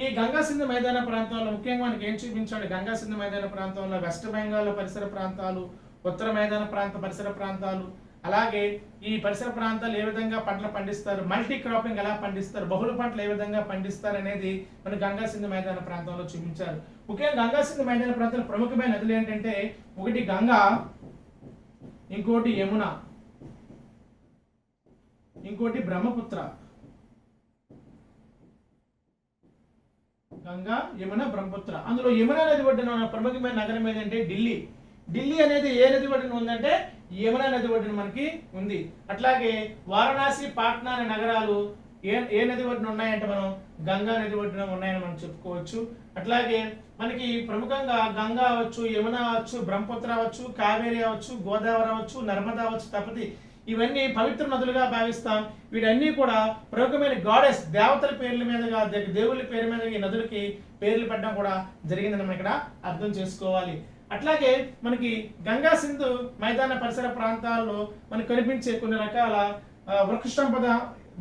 ఈ గంగా సింధు మైదాన ప్రాంతాల్లో ముఖ్యంగా మనకి ఏం చూపించాడు? గంగా సింధు మైదాన ప్రాంతంలో వెస్ట్ బెంగాల్ పరిసర ప్రాంతాలు, ఉత్తర మైదాన పరిసర ప్రాంతాలు, అలాగే ఈ పరిసర ప్రాంతాలు ఏ విధంగా పంటలు పండిస్తారు, మల్టీ క్రాపింగ్ ఎలా పండిస్తారు, బహుళ పంటలు ఏ విధంగా పండిస్తారు అనేది మన గంగా సింధు మైదాన ప్రాంతంలో చూపించారు. ముఖ్యంగా గంగా సింధు మైదాన ప్రాంతంలో ప్రముఖమైన నదులు ఏంటంటే ఒకటి గంగా, ఇంకోటి యమున, ఇంకోటి బ్రహ్మపుత్ర. గంగా, యమున, బ్రహ్మపుత్ర. అందులో యమున నది ఒడ్డున ప్రముఖమైన నగరం ఏదంటే ఢిల్లీ. ఢిల్లీ అనేది ఏ నది ఒడ్డున ఉందంటే యమున నది ఒడ్డున మనకి ఉంది. అట్లాగే వారణాసి, పాట్నా అనే నగరాలు ఏ నది ఒడ్డున ఉన్నాయంటే మనం గంగా నది ఒడ్డున ఉన్నాయని మనం చెప్పుకోవచ్చు. అట్లాగే మనకి ప్రముఖంగా గంగా అవచ్చు, యమున అవచ్చు, బ్రహ్మపుత్ర అవచ్చు, కావేరి అవచ్చు, గోదావరి అవచ్చు, నర్మదా అవచ్చు, తపతి, ఇవన్నీ పవిత్ర నదులుగా భావిస్తాం. వీటన్నీ కూడా ప్రముఖమైన గాడెస్, దేవతల పేర్ల మీదుగా, దేవుళ్ళ పేరు మీద ఈ నదులకి పేర్లు పెట్టడం కూడా జరిగిందని మనం ఇక్కడ అర్థం చేసుకోవాలి. అట్లాగే మనకి గంగా సింధు మైదాన పరిసర ప్రాంతాల్లో మనకు కనిపించే కొన్ని రకాల వృక్ష సంపద,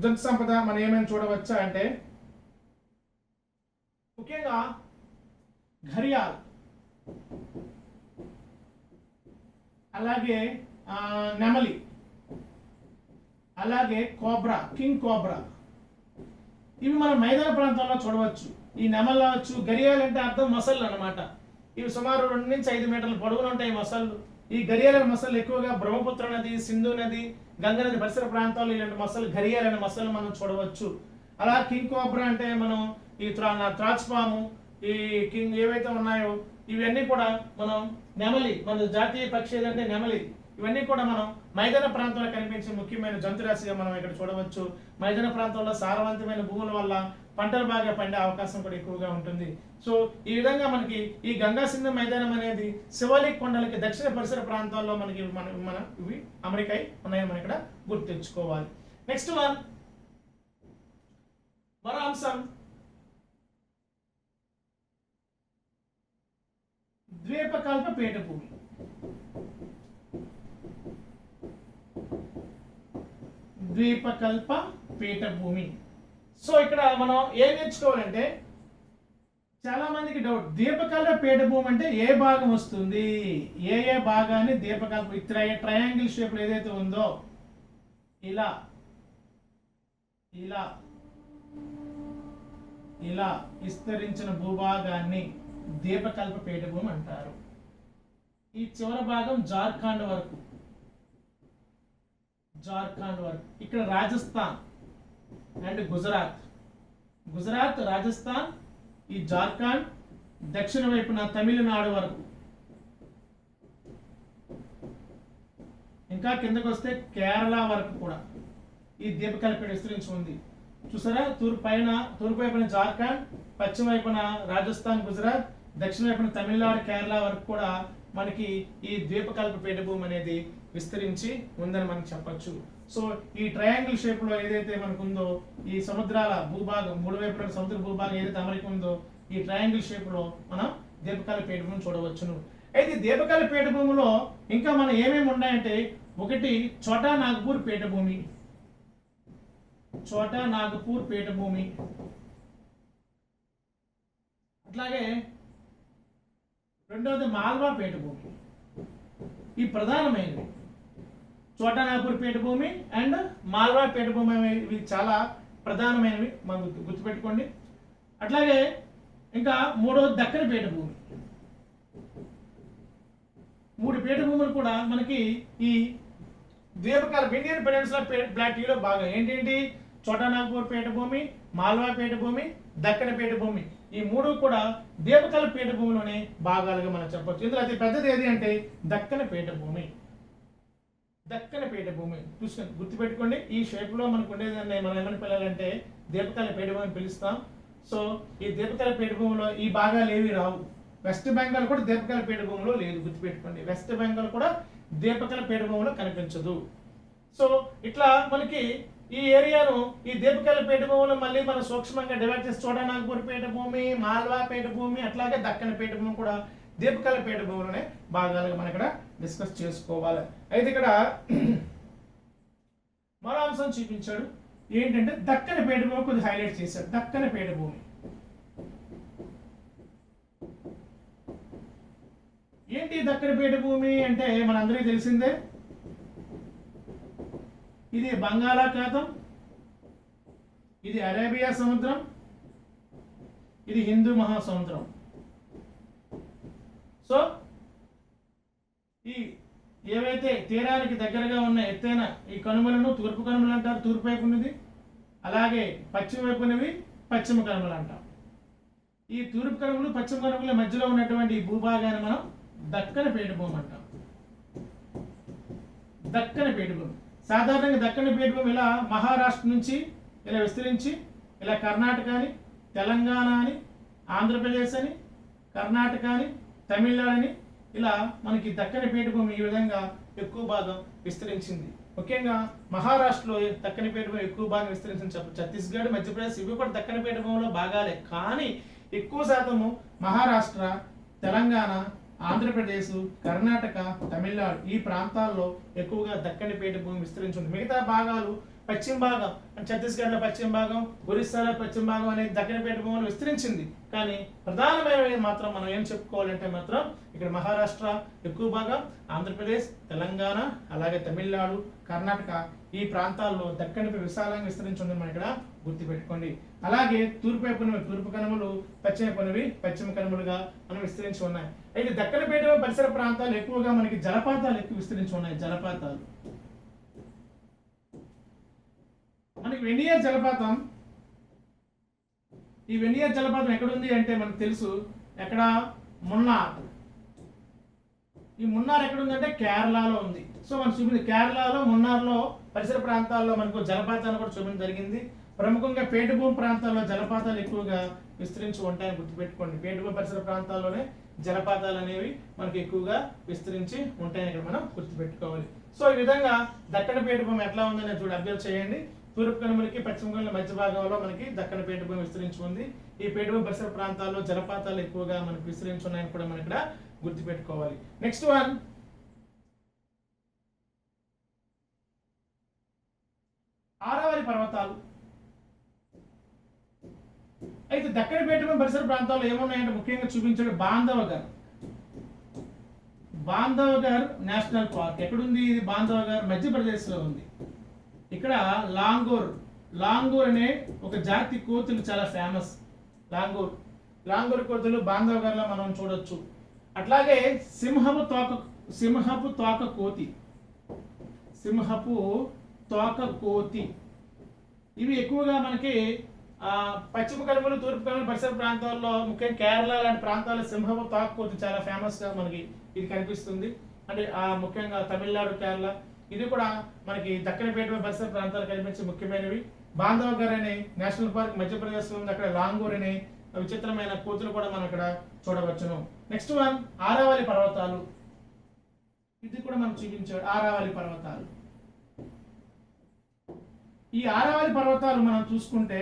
జంతు సంపద మనం ఏమైనా చూడవచ్చా అంటే ముఖ్యంగా ఘరియాల్, అలాగే నెమలి, అలాగే కోబ్రా, కింగ్ కోబ్రా, ఇవి మనం మైదాన ప్రాంతంలో చూడవచ్చు. ఈ నెమలి అవచ్చు, గరియాలు అంటే అర్థం మొసళ్ళు అన్నమాట. ఇవి సుమారు 2 నుంచి 5 మీటర్ల పొడవున ఉంటాయి మొసళ్ళు. ఈ గరియాల మొసళ్ళు ఎక్కువగా బ్రహ్మపుత్ర నది, సింధు నది, గంగా నది పరిసర ప్రాంతాల్లో ఇలాంటి మొసళ్ళు, గరియాలనే మొసళ్ళు మనం చూడవచ్చు. అలా కింగ్ కోబ్రా అంటే మనం ఈ త్రాచుపాము, ఈ కింగ్ ఏవైతే ఉన్నాయో ఇవన్నీ కూడా మనం నెమలి, మన జాతీయ పక్షి ఏదంటే నెమలి, ఇవన్నీ కూడా మనం మైదాన ప్రాంతంలో కనిపించే ముఖ్యమైన జంతురాశిగా మనం ఇక్కడ చూడవచ్చు. మైదాన ప్రాంతంలో సారవంతమైన భూముల వల్ల పంటలు బాగా పండే అవకాశం కూడా ఎక్కువగా ఉంటుంది. సో ఈ విధంగా మనకి ఈ గంగా సింధు మైదానం అనేది శివాలిక్ కొండలకి దక్షిణ పరిసర ప్రాంతాల్లో మనకి మన ఇవి అమెరికాయి ఉన్నాయని మనం ఇక్కడ గుర్తుంచుకోవాలి. నెక్స్ట్ వన్, మరో అంశం ద్వీపకల్ప పీఠభూమి. ద్వీపకల్ప పీఠభూమి. సో ఇక్కడ మనం ఏం నేర్చుకోవాలంటే, చాలా మందికి డౌట్, ద్వీపకల్ప పీఠభూమి అంటే ఏ భాగం వస్తుంది, ఏ భాగాన్ని ద్వీపకల్ప ట్రయాంగిల్ షేప్ ఏదైతే ఉందో ఇలా ఇలా ఇలా విస్తరించిన భూభాగాన్ని ద్వీపకల్ప పీఠభూమి అంటారు. ఈ చివరి భాగం జార్ఖండ్ వరకు, ఇక్కడ రాజస్థాన్ అండ్ గుజరాత్, రాజస్థాన్, ఈ జార్ఖండ్, దక్షిణ వైపున తమిళనాడు వరకు, ఇంకా కిందకు వస్తే కేరళ వరకు కూడా ఈ ద్వీపకల్ప విస్తరించి ఉంది. చూసారా, తూర్పు వైపున జార్ఖండ్, పశ్చిమ వైపున రాజస్థాన్, గుజరాత్, దక్షిణ వైపున తమిళనాడు, కేరళ వరకు కూడా మనకి ఈ ద్వీపకల్ప పీఠభూమి అనేది విస్తరించి ఉందని మనం చెప్పొచ్చు. సో ఈ ట్రయాంగిల్ షేప్ లో ఏదైతే మనకు ఉందో, ఈ సముద్రాల భూభాగం, మూడు వైపుల సముద్ర భూభాగం ఏదైతే అమరిక ఉందో, ఈ ట్రయాంగిల్ షేప్ లో మనం ద్వీపకల్ప పీఠభూమిని చూడవచ్చును. అయితే ద్వీపకల్ప పీఠభూమిలో ఇంకా మనం ఏమేమి ఉన్నాయంటే, ఒకటి ఛోటా నాగపూర్ పీఠభూమి, అట్లాగే రెండవది మాల్వా పీఠభూమి. ఈ ప్రధానమైనవి ఛోటా నాగపూర్ పీఠభూమి అండ్ మాల్వా పీఠభూమి, ఇవి చాలా ప్రధానమైనవి మనం గుర్తుపెట్టుకోండి. అట్లాగే ఇంకా మూడవది దక్కన పీఠభూమి. 3 పీఠభూములు కూడా మనకి ఈ ద్వీపకల్ప ఇండియన్ పెనిన్సులా ప్లాట్యూలో భాగం. ఏంటంటి? ఛోటా నాగపూర్ పీఠభూమి, మాల్వా పీఠభూమి, దక్కన పీఠభూమి. ఈ 3 కూడా ద్వీపకల్ప పీఠభూమిలోనే భాగాలుగా మనం చెప్పొచ్చు. ఇందులో అతి పెద్దది ఏది అంటే దక్కన పీఠభూమి. చూసుకొని గుర్తుపెట్టుకోండి. ఈ షేప్ లో మనకు ఉండేదాన్ని మనం ఏమని పిలవాలంటే ద్వీపకల్ప పీఠభూమి పిలుస్తాం. సో ఈ ద్వీపకల్ప పీఠభూమిలో ఈ భాగాలు ఏవి రావు. వెస్ట్ బెంగాల్ కూడా ద్వీపకల్ప పీఠభూమిలో లేదు, గుర్తుపెట్టుకోండి. వెస్ట్ బెంగాల్ కూడా ద్వీపకల్ప పీఠభూమిలో కనిపించదు. సో ఇట్లా మనకి ఈ ఏరియాను ఈ ద్వీపకల్ప పీఠభూమిలో మళ్ళీ మనం సూక్ష్మంగా డివైడ్ చేసి ఛోటా నాగపూర్ పీఠభూమి, మాల్వా పీఠభూమి, అట్లాగే దక్కన పీఠభూమి కూడా ద్వీపకల్ప పీఠభూమిలోనే భాగాలుగా మనం ఇక్కడ డిస్కస్ చేసుకోవాలి. అయితే ఇక్కడ మరో అంశం చూపించాడు, ఏంటంటే దక్కన పీఠభూమి కొద్దిగా హైలైట్ చేశాడు. దక్కన పీఠభూమి ఏంటి? దక్కన పీఠభూమి అంటే మనందరికీ తెలిసిందే, ఇది బంగాళాఖాతం, ఇది అరేబియా సముద్రం, ఇది హిందూ మహాసముద్రం. సో ఈ ఏవైతే తీరానికి దగ్గరగా ఉన్న ఎత్తైన ఈ కనుమలను తూర్పు కనుమలు అంటారు, తూర్పు వైపు ఉన్నది. అలాగే పశ్చిమ వైపు ఉన్నవి పశ్చిమ కనుమలు అంటాం. ఈ తూర్పు కనుమలు పశ్చిమ కనుమల మధ్యలో ఉన్నటువంటి ఈ భూభాగాన్ని మనం దక్కన పీఠభూమి అంటాం. దక్కన పీఠభూమి సాధారణంగా దక్కన పీఠభూమి ఇలా మహారాష్ట్ర నుంచి ఇలా విస్తరించి ఇలా కర్ణాటక అని, తెలంగాణ అని, ఆంధ్రప్రదేశ్ అని, కర్ణాటక అని, తమిళనాడు అని ఇలా మనకి దక్కన పీఠభూమి ఈ విధంగా ఎక్కువ భాగం విస్తరించింది. ముఖ్యంగా మహారాష్ట్రలో దక్కన పీఠభూమి ఎక్కువ భాగం విస్తరించింది చెప్పు. ఛత్తీస్గఢ్, మధ్యప్రదేశ్ ఇవి కూడా దక్కన పీఠభూమిలో భాగాలే. కానీ ఎక్కువ శాతము మహారాష్ట్ర, తెలంగాణ, ఆంధ్రప్రదేశ్, కర్ణాటక, తమిళనాడు ఈ ప్రాంతాల్లో ఎక్కువగా దక్కన పీఠభూమి విస్తరించి ఉంది. మిగతా భాగాలు పశ్చిమ భాగం, ఛత్తీస్గఢ్లో పశ్చిమ భాగం, ఒరిస్సాలో పశ్చిమ భాగం అనేది దక్కన పీఠభూమిలో విస్తరించింది. కానీ ప్రధానమైనవి మాత్రం మనం ఏం చెప్పుకోవాలంటే మాత్రం ఇక్కడ మహారాష్ట్ర ఎక్కువ భాగం, ఆంధ్రప్రదేశ్, తెలంగాణ, అలాగే తమిళనాడు, కర్ణాటక ఈ ప్రాంతాల్లో దక్కనపై విశాలంగా విస్తరించి ఉందని మనం ఇక్కడ గుర్తుపెట్టుకోండి. అలాగే తూర్పు వైపునవి తూర్పు కనుమలు, పశ్చిమ వైపునవి పశ్చిమ కనుమలుగా మనం విస్తరించి ఉన్నాయి. అయితే దక్కన పీఠభూమి పరిసర ప్రాంతాలు ఎక్కువగా మనకి జలపాతాలు ఎక్కువ విస్తరించి ఉన్నాయి. జలపాతాలు మనకి వెనియర్ జలపాతం ఈ వెనియర్ జలపాతం ఎక్కడుంది అంటే మనకు తెలుసు, ఎక్కడ, మున్నార్. ఈ మున్నార్ ఎక్కడుందంటే కేరళలో ఉంది. సో మనం చూపింది కేరళలో మున్నార్లో పరిసర ప్రాంతాల్లో మనకు జలపాతాలు కూడా చూపించడం జరిగింది. ప్రముఖంగా పేటుభూమి ప్రాంతాల్లో జలపాతాలు ఎక్కువగా విస్తరించి ఉంటాయని గుర్తుపెట్టుకోండి. పేటుభూమి పరిసర ప్రాంతాల్లోనే జలపాతాలు అనేవి మనకి ఎక్కువగా విస్తరించి ఉంటాయని ఇక్కడ మనం గుర్తుపెట్టుకోవాలి. సో ఈ విధంగా దక్కన పీఠభూమి ఎట్లా ఉందని చూడ అబ్జర్వ్ చేయండి. తూర్పు కనుమలకి పశ్చిమ కనుమల మధ్య భాగంలో మనకి దక్కన పీఠభూమి విస్తరించి ఉంది. ఈ పీఠభూమి పరిసర ప్రాంతాల్లో జలపాతాలు ఎక్కువగా మనకి విస్తరించి ఉన్నాయని కూడా మనం ఇక్కడ గుర్తుపెట్టుకోవాలి. నెక్స్ట్ వన్, ఆరావళి పర్వతాలు. అయితే దక్కన పీఠభూమి పరిసర ప్రాంతాల్లో ఏమున్నాయంటే ముఖ్యంగా చూపించాడు బాంధవగర్. బాంధవగర్ నేషనల్ పార్క్ ఎక్కడుంది? ఇది బాంధవగర్ మధ్యప్రదేశ్లో ఉంది. ఇక్కడ లాంగూర్ అనే ఒక జాతి కోతులు చాలా ఫేమస్. లాంగూర్ కోతులు బాంధవగర్లో మనం చూడొచ్చు. అట్లాగే సింహపు తోక కోతి ఇవి ఎక్కువగా మనకి పశ్చిమ కనుమలు, తూర్పు కనుమలు పరిసర ప్రాంతాల్లో, ముఖ్యంగా కేరళ లాంటి ప్రాంతాల్లో సింహపు తోక కోతి చాలా ఫేమస్ గా మనకి ఇది కనిపిస్తుంది. అంటే ముఖ్యంగా తమిళనాడు, కేరళ ఇది కూడా మనకి దక్కన పీఠభూమి పరిసర ప్రాంతాలు కనిపించే ముఖ్యమైనవి. బాంధవగర్ అనే నేషనల్ పార్క్ మధ్యప్రదేశ్లో ఉంది. అక్కడ లాంగూర్ అనే విచిత్రమైన కోతులు కూడా మనం అక్కడ చూడవచ్చును. నెక్స్ట్ వన్, ఆరావళి పర్వతాలు. ఇది కూడా మనం చూపించాడు, ఆరావళి పర్వతాలు. ఈ ఆరావళి పర్వతాలు మనం చూసుకుంటే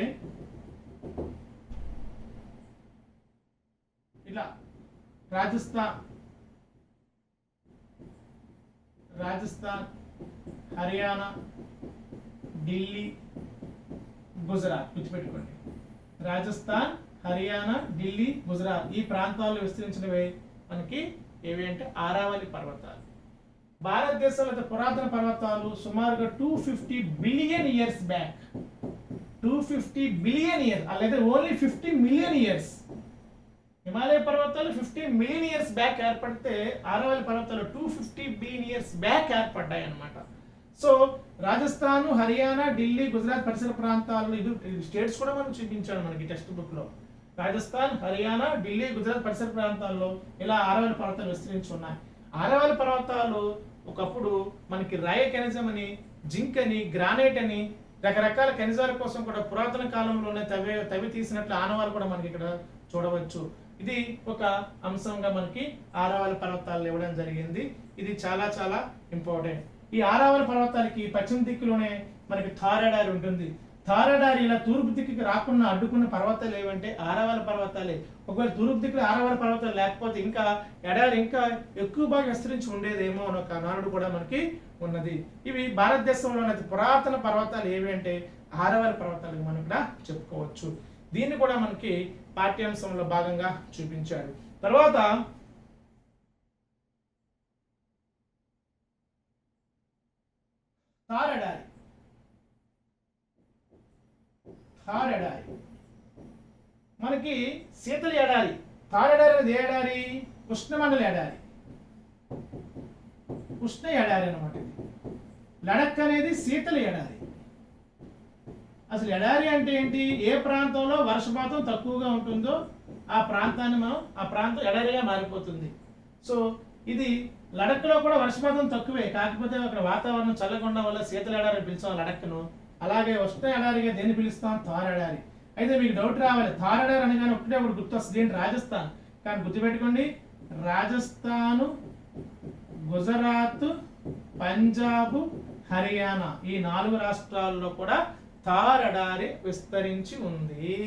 ఇలా రాజస్థాన్, హర్యానా, ఢిల్లీ, గుజరాత్ గుర్తుపెట్టుకోండి. రాజస్థాన్, హర్యానా, ఢిల్లీ, గుజరాత్ ఈ ప్రాంతాల్లో విస్తరించినవే మనకి ఏవి అంటే ఆరావళి పర్వతాలు. భారతదేశంలో పురాతన పర్వతాలు సుమారుగా 250 billion years back, 250 billion years లేదా ఓన్లీ 50 మిలియన్ ఇయర్స్. హిమాలయ పర్వతాలు 50 మిలియన్ ఇయర్స్ బ్యాక్ ఏర్పడితే ఆరావళి పర్వతాలు 250 బిలియన్ ఇయర్స్ బ్యాక్ ఏర్పడ్డాయి అన్నమాట. సో రాజస్థాన్, హర్యానా, ఢిల్లీ, గుజరాత్ పరిసర ప్రాంతాల్లో ఇది స్టేట్స్ కూడా మనం చూపించాడు మనకి టెక్స్ట్ బుక్ లో. రాజస్థాన్, హర్యానా, ఢిల్లీ, గుజరాత్ పరిసర ప్రాంతాల్లో ఇలా ఆరావళి పర్వతాలు విస్తరించి ఉన్నాయి. ఆరావళి పర్వతాలు ఒకప్పుడు మనకి రాయ ఖనిజం అని, జింక్ అని, గ్రానైట్ అని రకరకాల ఖనిజాల కోసం కూడా పురాతన కాలంలోనే తవ్వి తీసినట్లు ఆనవాళ్ళు కూడా మనకి ఇక్కడ చూడవచ్చు. ఇది ఒక అంశంగా మనకి ఆరావళి పర్వతాలు ఇవ్వడం జరిగింది. ఇది చాలా చాలా ఇంపార్టెంట్. ఈ ఆరావళి పర్వతాలకి పశ్చిమ దిక్కులోనే మనకి థార్ ఎడారి ఉంటుంది. థార్ ఎడారి ఇలా తూర్పు దిక్కుకి రాకుండా అడ్డుకున్న పర్వతాలు ఏవంటే ఆరావళి పర్వతాలే. ఒకవేళ తూర్పు దిక్కులో ఆరావళి పర్వతాలు లేకపోతే ఇంకా ఎడారి ఇంకా ఎక్కువ బాగా విస్తరించి ఉండేదేమో అని ఒక నానుడు కూడా మనకి ఉన్నది. ఇవి భారతదేశంలోని అతి పురాతన పర్వతాలు ఏవి అంటే ఆరావళి పర్వతాలు మనం ఇక్కడ చెప్పుకోవచ్చు. దీన్ని కూడా మనకి పాఠ్యాంశంలో భాగంగా చూపించాడు. తర్వాత థార్ ఎడారి. మనకి శీతల ఎడారి. థార్ ఎడారి అనేది ఏ ఎడారి? ఉష్ణమండల ఎడారి, ఉష్ణ ఎడారి అన్నమాట. ఇది లడక్ అనేది శీతల ఎడారి. అసలు ఎడారి అంటే ఏంటి? ఏ ప్రాంతంలో వర్షపాతం తక్కువగా ఉంటుందో ఆ ప్రాంతం ఎడారిగా మారిపోతుంది. సో ఇది లడఖ్లో కూడా వర్షపాతం తక్కువే, కాకపోతే అక్కడ వాతావరణం చల్లగా ఉండడం వల్ల శీతల ఎడారి పిలుస్తాం లడఖ్ను. అలాగే ఉష్ణ ఎడారిగా దేన్ని పిలుస్తాం? థార్ ఎడారి. అయితే మీకు డౌట్ రావాలి, థార్ ఎడారి అనగానే ఒకటి గుర్తొస్తుంది ఏంటి? రాజస్థాన్. కానీ గుర్తుపెట్టుకోండి, రాజస్థాను, గుజరాత్, పంజాబ్, హర్యానా ఈ 4 రాష్ట్రాల్లో కూడా థార్ ఎడారి విస్తరించి ఉంది.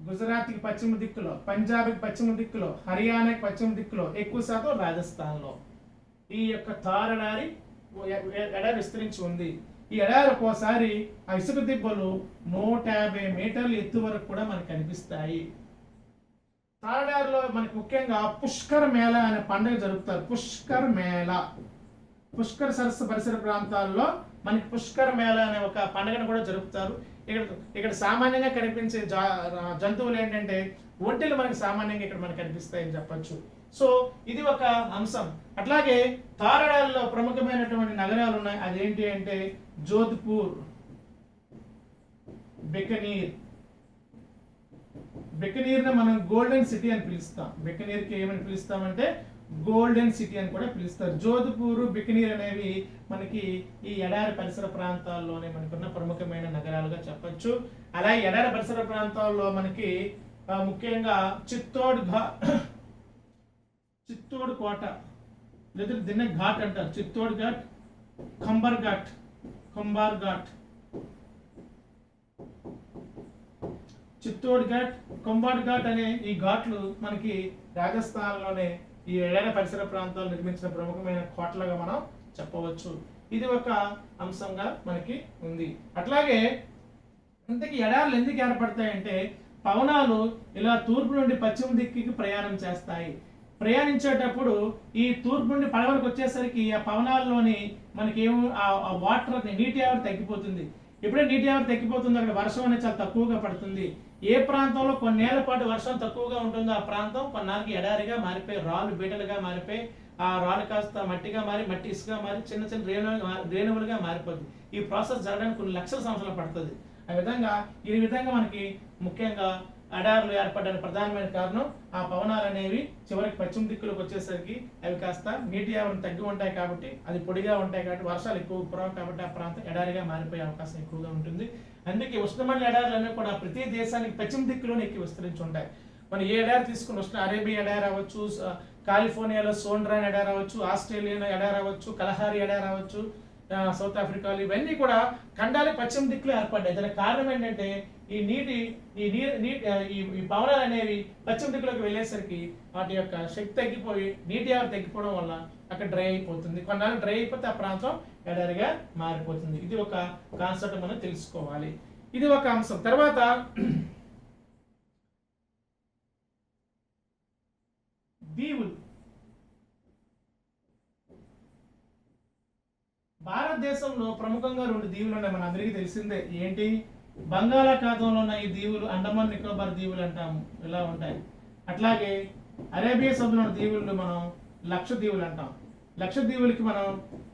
గుజరాత్కి పశ్చిమ దిక్కులో, పంజాబ్కి పశ్చిమ దిక్కులో, హర్యానాకి పశ్చిమ దిక్కులో, ఎక్కువ శాతం రాజస్థాన్లో ఈ యొక్క థార్ ఎడారి విస్తరించి ఉంది. ఈ ఎడారి ఒక్కోసారి ఆ ఇసుక దిబ్బలు 150 మీటర్ల ఎత్తు వరకు కూడా మనకు కనిపిస్తాయి. థార్ ఎడారిలో మనకి ముఖ్యంగా పుష్కర్ మేళా అనే పండుగ జరుపుతారు. పుష్కర్ సరస్సు పరిసర ప్రాంతాల్లో మనకి పుష్కర్ మేళా అనే ఒక పండుగను కూడా జరుపుతారు. ఇక్కడ సామాన్యంగా కనిపించే జంతువులు ఏంటంటే ఒంటెలు మనకి సామాన్యంగా ఇక్కడ మనకు కనిపిస్తాయని చెప్పచ్చు. సో ఇది ఒక అంశం. అట్లాగే థార్ ఎడారిలో ప్రముఖమైనటువంటి నగరాలు ఉన్నాయి. అదేంటి అంటే జోధ్పూర్, బికనీర్, బికనీర్ని మనం గోల్డెన్ సిటీ అని పిలుస్తాం. బికనీర్కి ఏమని పిలుస్తామంటే గోల్డెన్ సిటీ అని కూడా పిలుస్తారు. జోధ్పూర్, బికనీర్ అనేవి మనకి ఈ ఎడారి పరిసర ప్రాంతాల్లోనే మనకున్న ప్రముఖమైన నగరాలుగా చెప్పొచ్చు. అలాగే ఎడారి పరిసర ప్రాంతాల్లో మనకి ముఖ్యంగా చిత్తోడ్ కోట లేదా దీన్ని ఘాట్ అంటారు. చిత్తోడ్ ఘాట్, ఖంబార్ ఘాట్, చిత్తోడ్ ఘాట్, కంబాడ్ ఘాట్ అనే ఈ ఘాట్లు మనకి రాజస్థాన్లోనే ఈ ఎడారి పరిసర ప్రాంతాలు నిర్మించిన ప్రముఖమైన కోటలుగా మనం చెప్పవచ్చు. ఇది ఒక అంశంగా మనకి ఉంది. అట్లాగే ఇంతకీ ఎడారులు ఎందుకు ఏర్పడతాయంటే పవనాలు ఇలా తూర్పు నుండి పశ్చిమ దిక్కుకి ప్రయాణం చేస్తాయి. ప్రయాణించేటప్పుడు ఈ తూర్పు నుండి పడవలకు వచ్చేసరికి ఆ పవనాల్లోని మనకి ఆ వాటర్ నీటి ఆవిరి తగ్గిపోతుంది. ఎప్పుడైతే నీటి ఆవిరి తగ్గిపోతుందో అక్కడ వర్షం అనేది చాలా తక్కువగా పడుతుంది. ఏ ప్రాంతంలో కొన్నేళ్ల పాటు వర్షం తక్కువగా ఉంటుందో ఆ ప్రాంతం కొన్నాళ్ళకి ఎడారిగా మారిపోయి రాళ్ళు బీటలుగా మారిపోయి ఆ రాళ్ళు కాస్త మట్టిగా మారి మట్టి ఇసుగా మారి చిన్న చిన్న రేణువులుగా మారిపోతుంది. ఈ ప్రాసెస్ జరగడానికి కొన్ని లక్షల సంవత్సరాలు పడుతుంది. ఈ విధంగా మనకి ముఖ్యంగా ఎడారులు ఏర్పడడానికి ప్రధానమైన కారణం ఆ పవనాలు అనేవి చివరికి పశ్చిమ దిక్కులకు వచ్చేసరికి అవి కాస్త నీటి ఆవిరిని తగ్గి ఉంటాయి కాబట్టి, అది పొడిగా ఉంటాయి కాబట్టి, వర్షాలు ఎక్కువ కురవు కాబట్టి ఆ ప్రాంతం ఎడారిగా మారిపోయే అవకాశం ఎక్కువగా ఉంటుంది. అందుకే ఉష్ణమండల ఎడారులన్నీ కూడా ప్రతి దేశానికి పశ్చిమ దిక్కులోనే ఎక్కువ విస్తరించి ఉంటాయి. మనం ఏ ఎడారి తీసుకుని ఉష్ణ అరేబియా ఎడారి అవ్వచ్చు, కాలిఫోర్నియాలో సోండ్రాన్ ఎడారి అవ్వచ్చు, ఆస్ట్రేలియాలో ఎడారి అవ్వచ్చు, కలహారి ఎడారి అవ్వచ్చు, సౌత్ ఆఫ్రికాలో ఇవన్నీ కూడా ఖండాలు పశ్చిమ దిక్కులో ఏర్పడ్డాయి. దానికి కారణం ఏంటంటే ఈ పవనాలు అనేవి పశ్చిమ దిక్కులోకి వెళ్ళేసరికి వాటి యొక్క శక్తి తగ్గిపోయి నీటి ఆవిరి తగ్గిపోవడం వల్ల అక్కడ డ్రై అయిపోతుంది. కొన్నాళ్ళు డ్రై అయిపోతే ఆ ప్రాంతం ఎడారిగా మారిపోతుంది. ఇది ఒక కాన్సెప్ట్ మనం తెలుసుకోవాలి. ఇది ఒక అంశం. తర్వాత దీవులు. భారతదేశంలో ప్రముఖంగా 2 దీవులు ఉన్నాయి, మన అందరికీ తెలిసిందే. ఏంటి? బంగాళాఖాతంలో ఉన్న ఈ దీవులు అండమాన్ నికోబార్ దీవులు అంటాము, ఇలా ఉంటాయి. అట్లాగే అరేబియా సముద్రంలో దీవులను మనం లక్షద్వీపులు అంటాం. లక్షద్వీపులకి మనం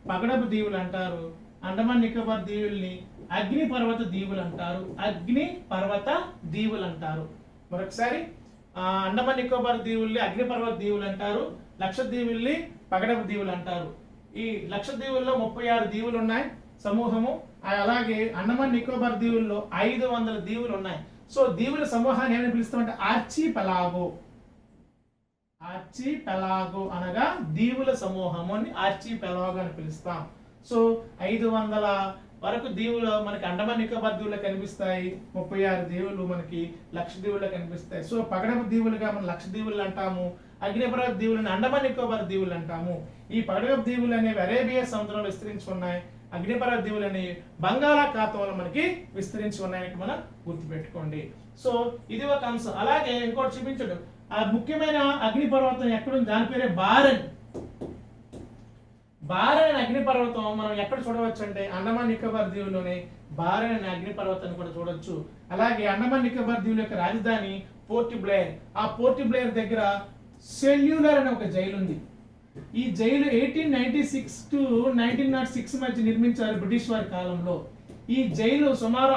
పగడపు దీవులు అంటారు. అండమాన్ నికోబార్ దీవుల్ని అగ్నిపర్వత దీవులు అంటారు. మరొకసారి అండమాన్ నికోబార్ దీవుల్ని అగ్నిపర్వత దీవులు అంటారు, లక్షద్వీపుల్ని పగడపు దీవులు అంటారు. ఈ లక్షద్వీపుల్లో 36 దీవులు ఉన్నాయి సమూహము. అలాగే అండమాన్ నికోబార్ దీవుల్లో 500 దీవులు ఉన్నాయి. సో దీవుల సమూహాన్ని ఏమని పిలుస్తామంటే ఆర్చిపెలాగో అనగా దీవుల సమూహము అని ఆర్చిపెలాగో అని పిలుస్తాం. సో 500 వరకు దీవులు మనకి అండమాన్ నికోబార్ దీవుల్లో కనిపిస్తాయి. 36 దీవులు మనకి లక్షద్వీపుల్లో కనిపిస్తాయి. సో పగడపు దీవులుగా మనం లక్షద్వీపులు అంటాము, అగ్నిపర్వత దీవులను అండమాన్ నికోబార్ దీవులు అంటాము. ఈ పగడపు దీవులు అనేవి అరేబియా సముద్రంలో విస్తరించి ఉన్నాయి. అగ్నిపర్వత దీవులు అనేవి బంగాళాఖాతంలో మనకి విస్తరించి ఉన్నాయని మనం గుర్తుపెట్టుకోండి. సో ఇది ఒక అంశం. అలాగే ఇంకోటి చూపించడు, ఆ ముఖ్యమైన అగ్నిపర్వతం ఎక్కడుంది, దాని పేరే బారెన్ అనే అగ్నిపర్వతం మనం ఎక్కడ చూడవచ్చు అంటే అండమాన్ నికోబార్ దీవుల్లోనే బారెన్ అనే అగ్నిపర్వతాన్ని కూడా చూడొచ్చు. అలాగే అండమాన్ నికోబార్ దీవుల యొక్క రాజధాని పోర్ట్ బ్లేర్. ఆ పోర్ట్ బ్లేర్ దగ్గర సెల్యులర్ అనే ఒక జైలు ఉంది. ఈ జైలు 1896 to 1906 మధ్య నిర్మించారు బ్రిటిష్ వారి కాలంలో. ఈ జైలు సుమారు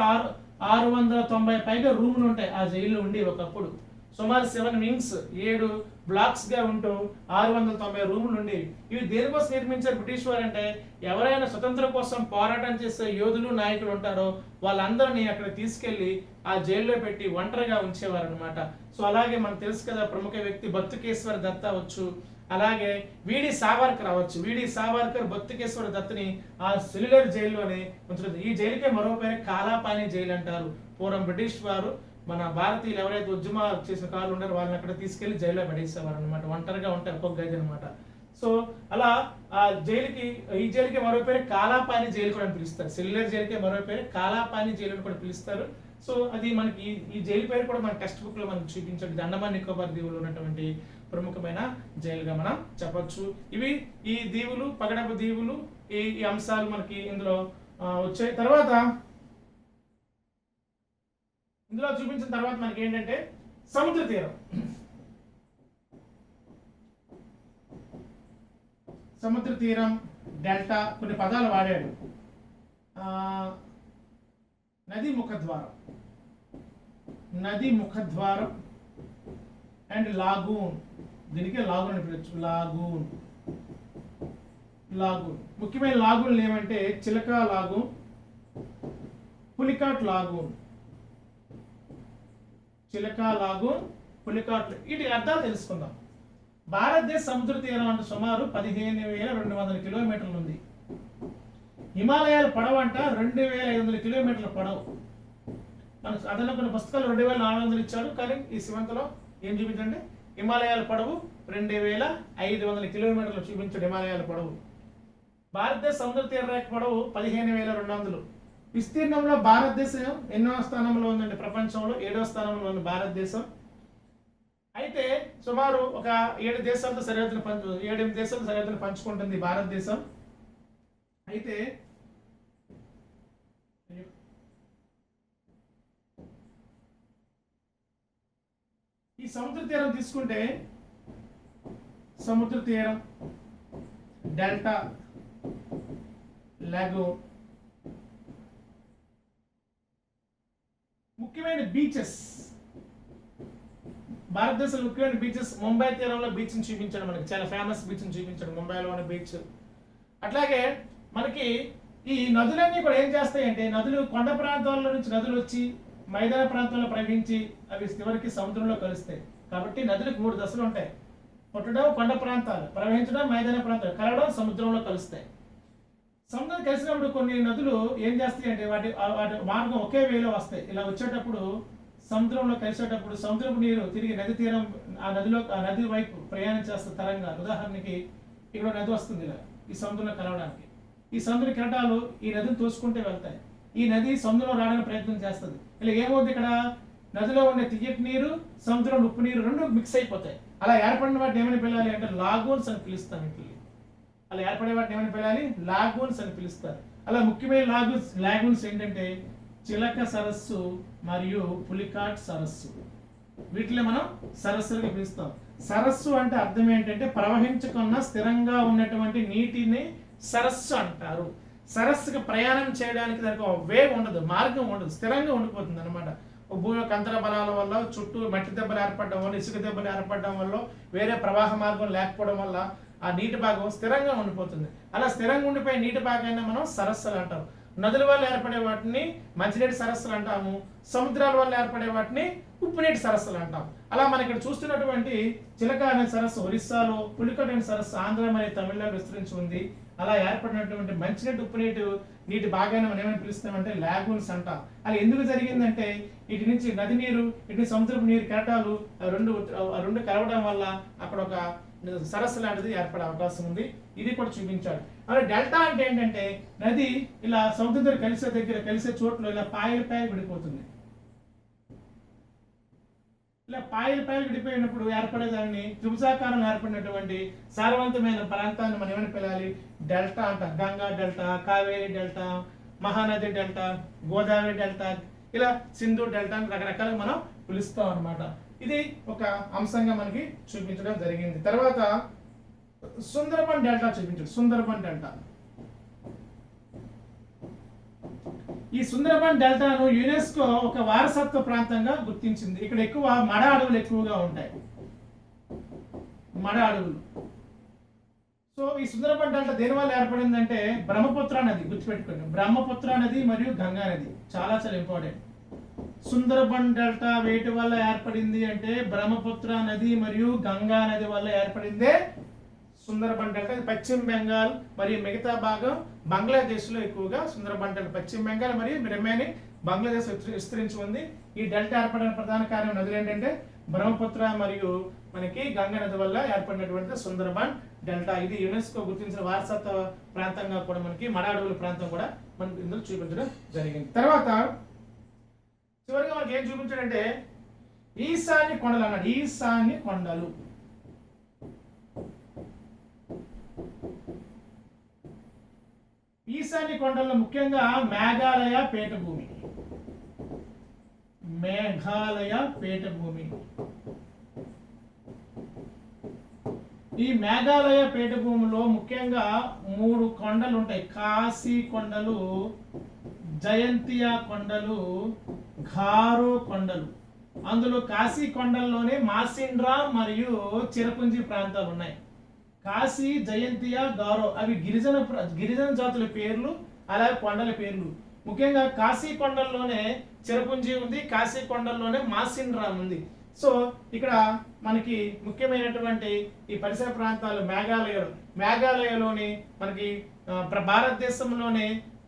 690 పైగా రూములు ఉంటాయి ఆ జైల్లో ఉండి. ఒకప్పుడు సుమారు 7 వింగ్స్ 7 బ్లాక్స్ గా ఉంటూ 690 రూములు ఉండేవి. ఇవి దేనికోసం నిర్మించారు బ్రిటిష్ వారు అంటే, ఎవరైనా స్వతంత్రం కోసం పోరాటం చేసే యోధులు నాయకులు ఉంటారో వాళ్ళందరినీ అక్కడ తీసుకెళ్లి ఆ జైల్లో పెట్టి ఒంటరిగా ఉంచేవారు అనమాట. సో అలాగే మనకు తెలుసు కదా, ప్రముఖ వ్యక్తి బత్తుకేశ్వర దత్త అవచ్చు, అలాగే వీడి సావర్కర్ అవ్వచ్చు. వీడి సావర్కర్ బత్తుకేశ్వర దత్తని ఆ సెల్యులర్ జైల్లోనే ఉంచుతుంది. ఈ జైలుకే మరో పేరు కాలాపాని జైలు అంటారు. పూర్వం బ్రిటిష్ వారు మన భారతీయులు ఎవరైతే ఉద్యమాలు చేసిన కాళ్ళు ఉంటారో వాళ్ళని అక్కడ తీసుకెళ్లి జైల్లో పడేసేవారు అనమాట. ఒంటరిగా ఉంటారు, ఒక్కొక్క గది అనమాట. సో అలా ఆ ఈ జైలుకి మరో పేరు కాలాపాని జైలు కూడా పిలుస్తారు. సెల్యులర్ జైలుకే మరో పేరు కాలాపాని జైలు కూడా పిలుస్తారు. సో అది మనకి ఈ జైలు పేరు కూడా మన టెక్స్ట్ బుక్ లో మనకు చూపించండి. అండమాన్ నికోబార్ దీవులు ఉన్నటువంటి ప్రముఖమైన జైలుగా మనం చెప్పొచ్చు. ఇవి ఈ దీవులు, పగడపు దీవులు, ఈ అంశాలు మనకి ఇందులో వచ్చాయి. తర్వాత ఇందులో చూపించిన తర్వాత మనకి ఏంటంటే సముద్ర తీరం. సముద్ర తీరం, డెల్టా, కొన్ని పదాలు వాడాడు. నది ముఖద్వారం, అండ్ లాగూన్, దీనికి లాగూన్ అని పిలవచ్చు. లాగూన్ ముఖ్యమైన లాగూన్లు ఏమంటే చిలక లాగూన్, పులికాట్ లాగూన్. చిలక లాగూన్, పులికాట్, వీటి అర్థాలు తెలుసుకుందాం. భారతదేశ సముద్ర తీరం అంటే సుమారు 15,200 కిలోమీటర్లు ఉంది. హిమాలయాల పొడవు అంట 2,500 కిలోమీటర్ల పొడవు. మన అదనంగా కొన్ని పుస్తకాలు 2,400 ఇచ్చాడు, కానీ ఈ శివంతలో ఏం చూపించండి, హిమాలయాల పొడవు 2,500 కిలోమీటర్లు చూపించాడు. హిమాలయాల పొడవు. భారతదేశ సముద్ర తీర రేఖ పొడవు 15,200. విస్తీర్ణంలో భారతదేశం ఎన్నో స్థానంలో ఉందండి? ప్రపంచంలో 7వ స్థానంలో ఉంది భారతదేశం. అయితే సుమారు ఒక 7 దేశాలతో సరిహద్దులు 7-8 దేశాలతో సరిహద్దులు పంచుకుంటుంది భారతదేశం. అయితే ఈ సముద్ర తీరం తీసుకుంటే సముద్ర తీరం, డెల్టా, లాగూన్, ముఖ్యమైన బీచెస్. భారతదేశంలో ముఖ్యమైన బీచెస్, ముంబై తీరంలో బీచ్ ని చూపించాడు మనకి, చాలా ఫేమస్ బీచ్ ని చూపించాడు ముంబైలో ఉన్న బీచ్. అట్లాగే మనకి ఈ నదులన్నీ కూడా ఏం చేస్తాయంటే, నదులు కొండ ప్రాంతాల నుంచి నదులు వచ్చి మైదాన ప్రాంతంలో ప్రవహించి అవి చివరికి సముద్రంలో కలుస్తాయి. కాబట్టి నదులకు 3 దశలు ఉంటాయి: పుట్టడం కొండ ప్రాంతాలు, ప్రవహించడం మైదాన ప్రాంతాలు, కలవడం సముద్రంలో కలుస్తాయి. సముద్రం కలిసినప్పుడు కొన్ని నదులు ఏం చేస్తాయి అంటే వాటి మార్గం ఒకే వేలో వస్తాయి. ఇలా వచ్చేటప్పుడు సముద్రంలో కలిసేటప్పుడు సముద్రపు నీరు తిరిగి నది తీరం, ఆ నది వైపు ప్రయాణం చేస్తుంది తరంగాలు. ఉదాహరణకి ఇక్కడ నది వస్తుంది ఇలా ఈ సముద్రంలో కలవడానికి. ఈ సముద్ర కెరటాలు ఈ నదిని తోసుకుంటే వెళ్తాయి. ఈ నది సముద్రంలో రావడానికి ప్రయత్నం చేస్తుంది. ఇలా ఏమవుతుంది, ఇక్కడ నదిలో ఉండే తియ్యటి నీరు, సముద్రం ఉప్పు నీరు రెండు మిక్స్ అయిపోతాయి. అలా ఏర్పడిన వాటిని ఏమని పిలవాలి అంటే లాగూన్స్ అని పిలుస్తాం. ఇంట్లో అలా ఏర్పడే వాటిని ఏమని పిలవాలి? లాగూన్స్ అని పిలుస్తారు. అలా ముఖ్యమైన లాగూన్స్ ఏంటంటే చిలక సరస్సు మరియు పులికాట్ సరస్సు. వీటిలో మనం సరస్సులుగా పిలుస్తాం. సరస్సు అంటే అర్థం ఏంటంటే ప్రవహించకుండా స్థిరంగా ఉన్నటువంటి నీటిని సరస్సు అంటారు. సరస్సుకి ప్రయాణం చేయడానికి దానికి ఒక వే ఉండదు, మార్గం ఉండదు, స్థిరంగా ఉండిపోతుంది అనమాట. భూమి కంతర బలాల వల్ల, చుట్టూ మట్టి దెబ్బలు ఏర్పడడం వల్ల, ఇసుక దెబ్బలు ఏర్పడడం వల్ల, వేరే ప్రవాహ మార్గం లేకపోవడం వల్ల ఆ నీటి భాగం స్థిరంగా ఉండిపోతుంది. అలా స్థిరంగా ఉండిపోయే నీటి భాగాన్ని మనం సరస్సులు అంటాం. నదుల వల్ల ఏర్పడే వాటిని మంచినీటి సరస్సులు అంటాము. సముద్రాల వల్ల ఏర్పడే వాటిని ఉప్పునీటి సరస్సులు అంటాం. అలా మనం ఇక్కడ చూస్తున్నటువంటి చిలక అనే సరస్సు ఒరిస్సాలో, పులికట్ అనే సరస్సు ఆంధ్ర మరియు తమిళనాడు విస్తరించి ఉంది. అలా ఏర్పడినటువంటి మంచినీటి నీటి భాగాన్ని మనం ఏమని పిలుస్తామంటే లాగూన్స్ అంటాం. అలా ఎందుకు జరిగిందంటే ఇటు నుంచి నది నీరు, ఇటు సముద్రపు నీరు కెరటాలు రెండు కలవడం వల్ల అక్కడ ఒక సరస్సు లాంటిది ఏర్పడే అవకాశం ఉంది. ఇది కూడా చూపించాడు. అలా డెల్టా అంటే ఏంటంటే నది ఇలా సముద్రం కలిసే చోట్ల ఇలా పాయలు విడిపోతుంది. ఇలా పాయలు విడిపోయినప్పుడు ఏర్పడేదాన్ని త్రిభుజాకారంలో ఏర్పడినటువంటి సారవంతమైన ప్రాంతాన్ని మనం ఏమని పిలాలి? డెల్టా అంటాం. Ganga delta, Kaveri delta, Mahanadi delta, Godavari delta, ఇలా సింధు డెల్టా అని రకరకాలుగా మనం పిలుస్తాం అనమాట. ఇది ఒక అంశంగా మనకి చూపించడం జరిగింది. తర్వాత సుందర్బన్ డెల్టా చూపించాడు. సుందర్బన్ డెల్టా, ఈ సుందర్బన్ డెల్టాను యునెస్కో ఒక వారసత్వ ప్రాంతంగా గుర్తించింది. ఇక్కడ ఎక్కువ మడ అడవులు ఎక్కువగా ఉంటాయి, మడ అడవులు. సో ఈ సుందర్బన్ డెల్టా దేని వల్ల ఏర్పడిందంటే బ్రహ్మపుత్ర నది, గుర్తుపెట్టుకోండి, బ్రహ్మపుత్ర నది మరియు గంగా నది చాలా ఇంపార్టెంట్. సుందర్బన్ డెల్టా వేటి వల్ల ఏర్పడింది అంటే బ్రహ్మపుత్ర నది మరియు గంగా నది వల్ల ఏర్పడిందే సుందర్బన్ డెల్టా. పశ్చిమ బెంగాల్ మరియు మిగతా భాగం బంగ్లాదేశ్ లో ఎక్కువగా సుందర్బన్ డెల్టా, పశ్చిమ బెంగాల్ మరియు రిమైనింగ్ బంగ్లాదేశ్ విస్తరించి ఉంది. ఈ డెల్టా ఏర్పడడానికి ప్రధాన కారణం నదులు ఏంటంటే బ్రహ్మపుత్ర మరియు మనకి గంగా నది వల్ల ఏర్పడినటువంటి సుందర్బన్ డెల్టా. ఇది యునెస్కో గుర్తించిన వారసత్వ ప్రాంతంగా కూడా మనకి మడ అడవుల ప్రాంతం కూడా మనకి ఇందులో చూపించడం జరిగింది. తర్వాత చివరిగా మనకి ఏం చూపించాడంటే ఈశాన్య కొండలు అన్నాడు. ఈశాన్య కొండలు, ఈశాన్య కొండల్లో ముఖ్యంగా మేఘాలయ పీఠభూమి, ఈ మేఘాలయ పీఠభూమిలో ముఖ్యంగా 3 కొండలు ఉంటాయి. కాశీ కొండలు, జయంతియా కొండలు, ఘారో కొండలు. అందులో కాశీ కొండల్లోనే మాసిండ్రా మరియు చిరపుంజి ప్రాంతాలు ఉన్నాయి. కాశీ, జయంతియా, గారో అవి గిరిజన జాతుల పేర్లు, అలాగే కొండల పేర్లు. ముఖ్యంగా కాశీ కొండల్లోనే చిరపుంజి ఉంది, కాశీ కొండల్లోనే మాసిండ్రా ఉంది. సో ఇక్కడ మనకి ముఖ్యమైనటువంటి ఈ పరిసర ప్రాంతాలు మేఘాలయలోని మనకి భారతదేశంలోనే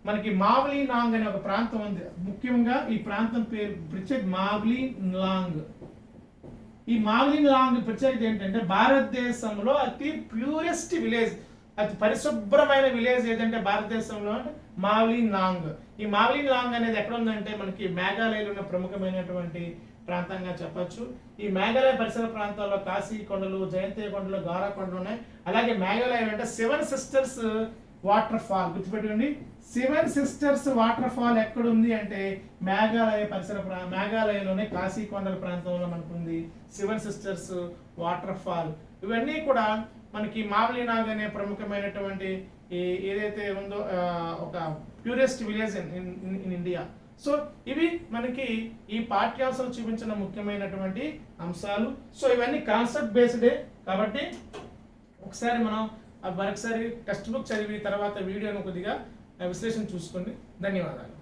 మనకి మావ్లీ నాంగ్ అనే ఒక ప్రాంతం ఉంది. ముఖ్యంగా ఈ ప్రాంతం పేరు ప్రత్యేక మావ్లీ లాంగ్. ఈ మావ్లీ లాంగ్ ప్రత్యేకత ఏంటంటే భారతదేశంలో అతి ప్యూరెస్ట్ విలేజ్, అతి పరిశుభ్రమైన విలేజ్ ఏదంటే భారతదేశంలో అంటే మావ్లీ లాంగ్. ఈ మావ్లీ లాంగ్ అనేది ఎక్కడ ఉందంటే మనకి మేఘాలయలో ఉన్న ప్రముఖమైనటువంటి ప్రాంతంగా చెప్పొచ్చు. ఈ మేఘాలయ పరిసర ప్రాంతాల్లో కాశీ కొండలు, జయంతియ కొండలు, గారా కొండలు ఉన్నాయి. అలాగే మేఘాలయ అంటే 7 సిస్టర్స్ వాటర్ ఫాల్ గుర్తుపెట్టుకోండి. 7 సిస్టర్స్ వాటర్ ఫాల్ ఎక్కడుంది అంటే మేఘాలయలోనే కాశీ కొండల ప్రాంతంలో మనకు ఉంది 7 సిస్టర్స్ వాటర్ ఫాల్. ఇవన్నీ కూడా మనకి మావ్లీనాగ్ అనే ప్రముఖమైనటువంటి ఏదైతే ఉందో ఒక purest village in India. So ఇవి మనకి ఈ పాఠ్యాంశాలు చూపించిన ముఖ్యమైనటువంటి అంశాలు. సో ఇవన్నీ కాన్సెప్ట్ బేస్డే కాబట్టి ఒకసారి మనం మరొకసారి టెక్స్ట్ బుక్ చదివి తర్వాత వీడియోను కొద్దిగా విశ్లేషణ చూసుకోండి. ధన్యవాదాలు.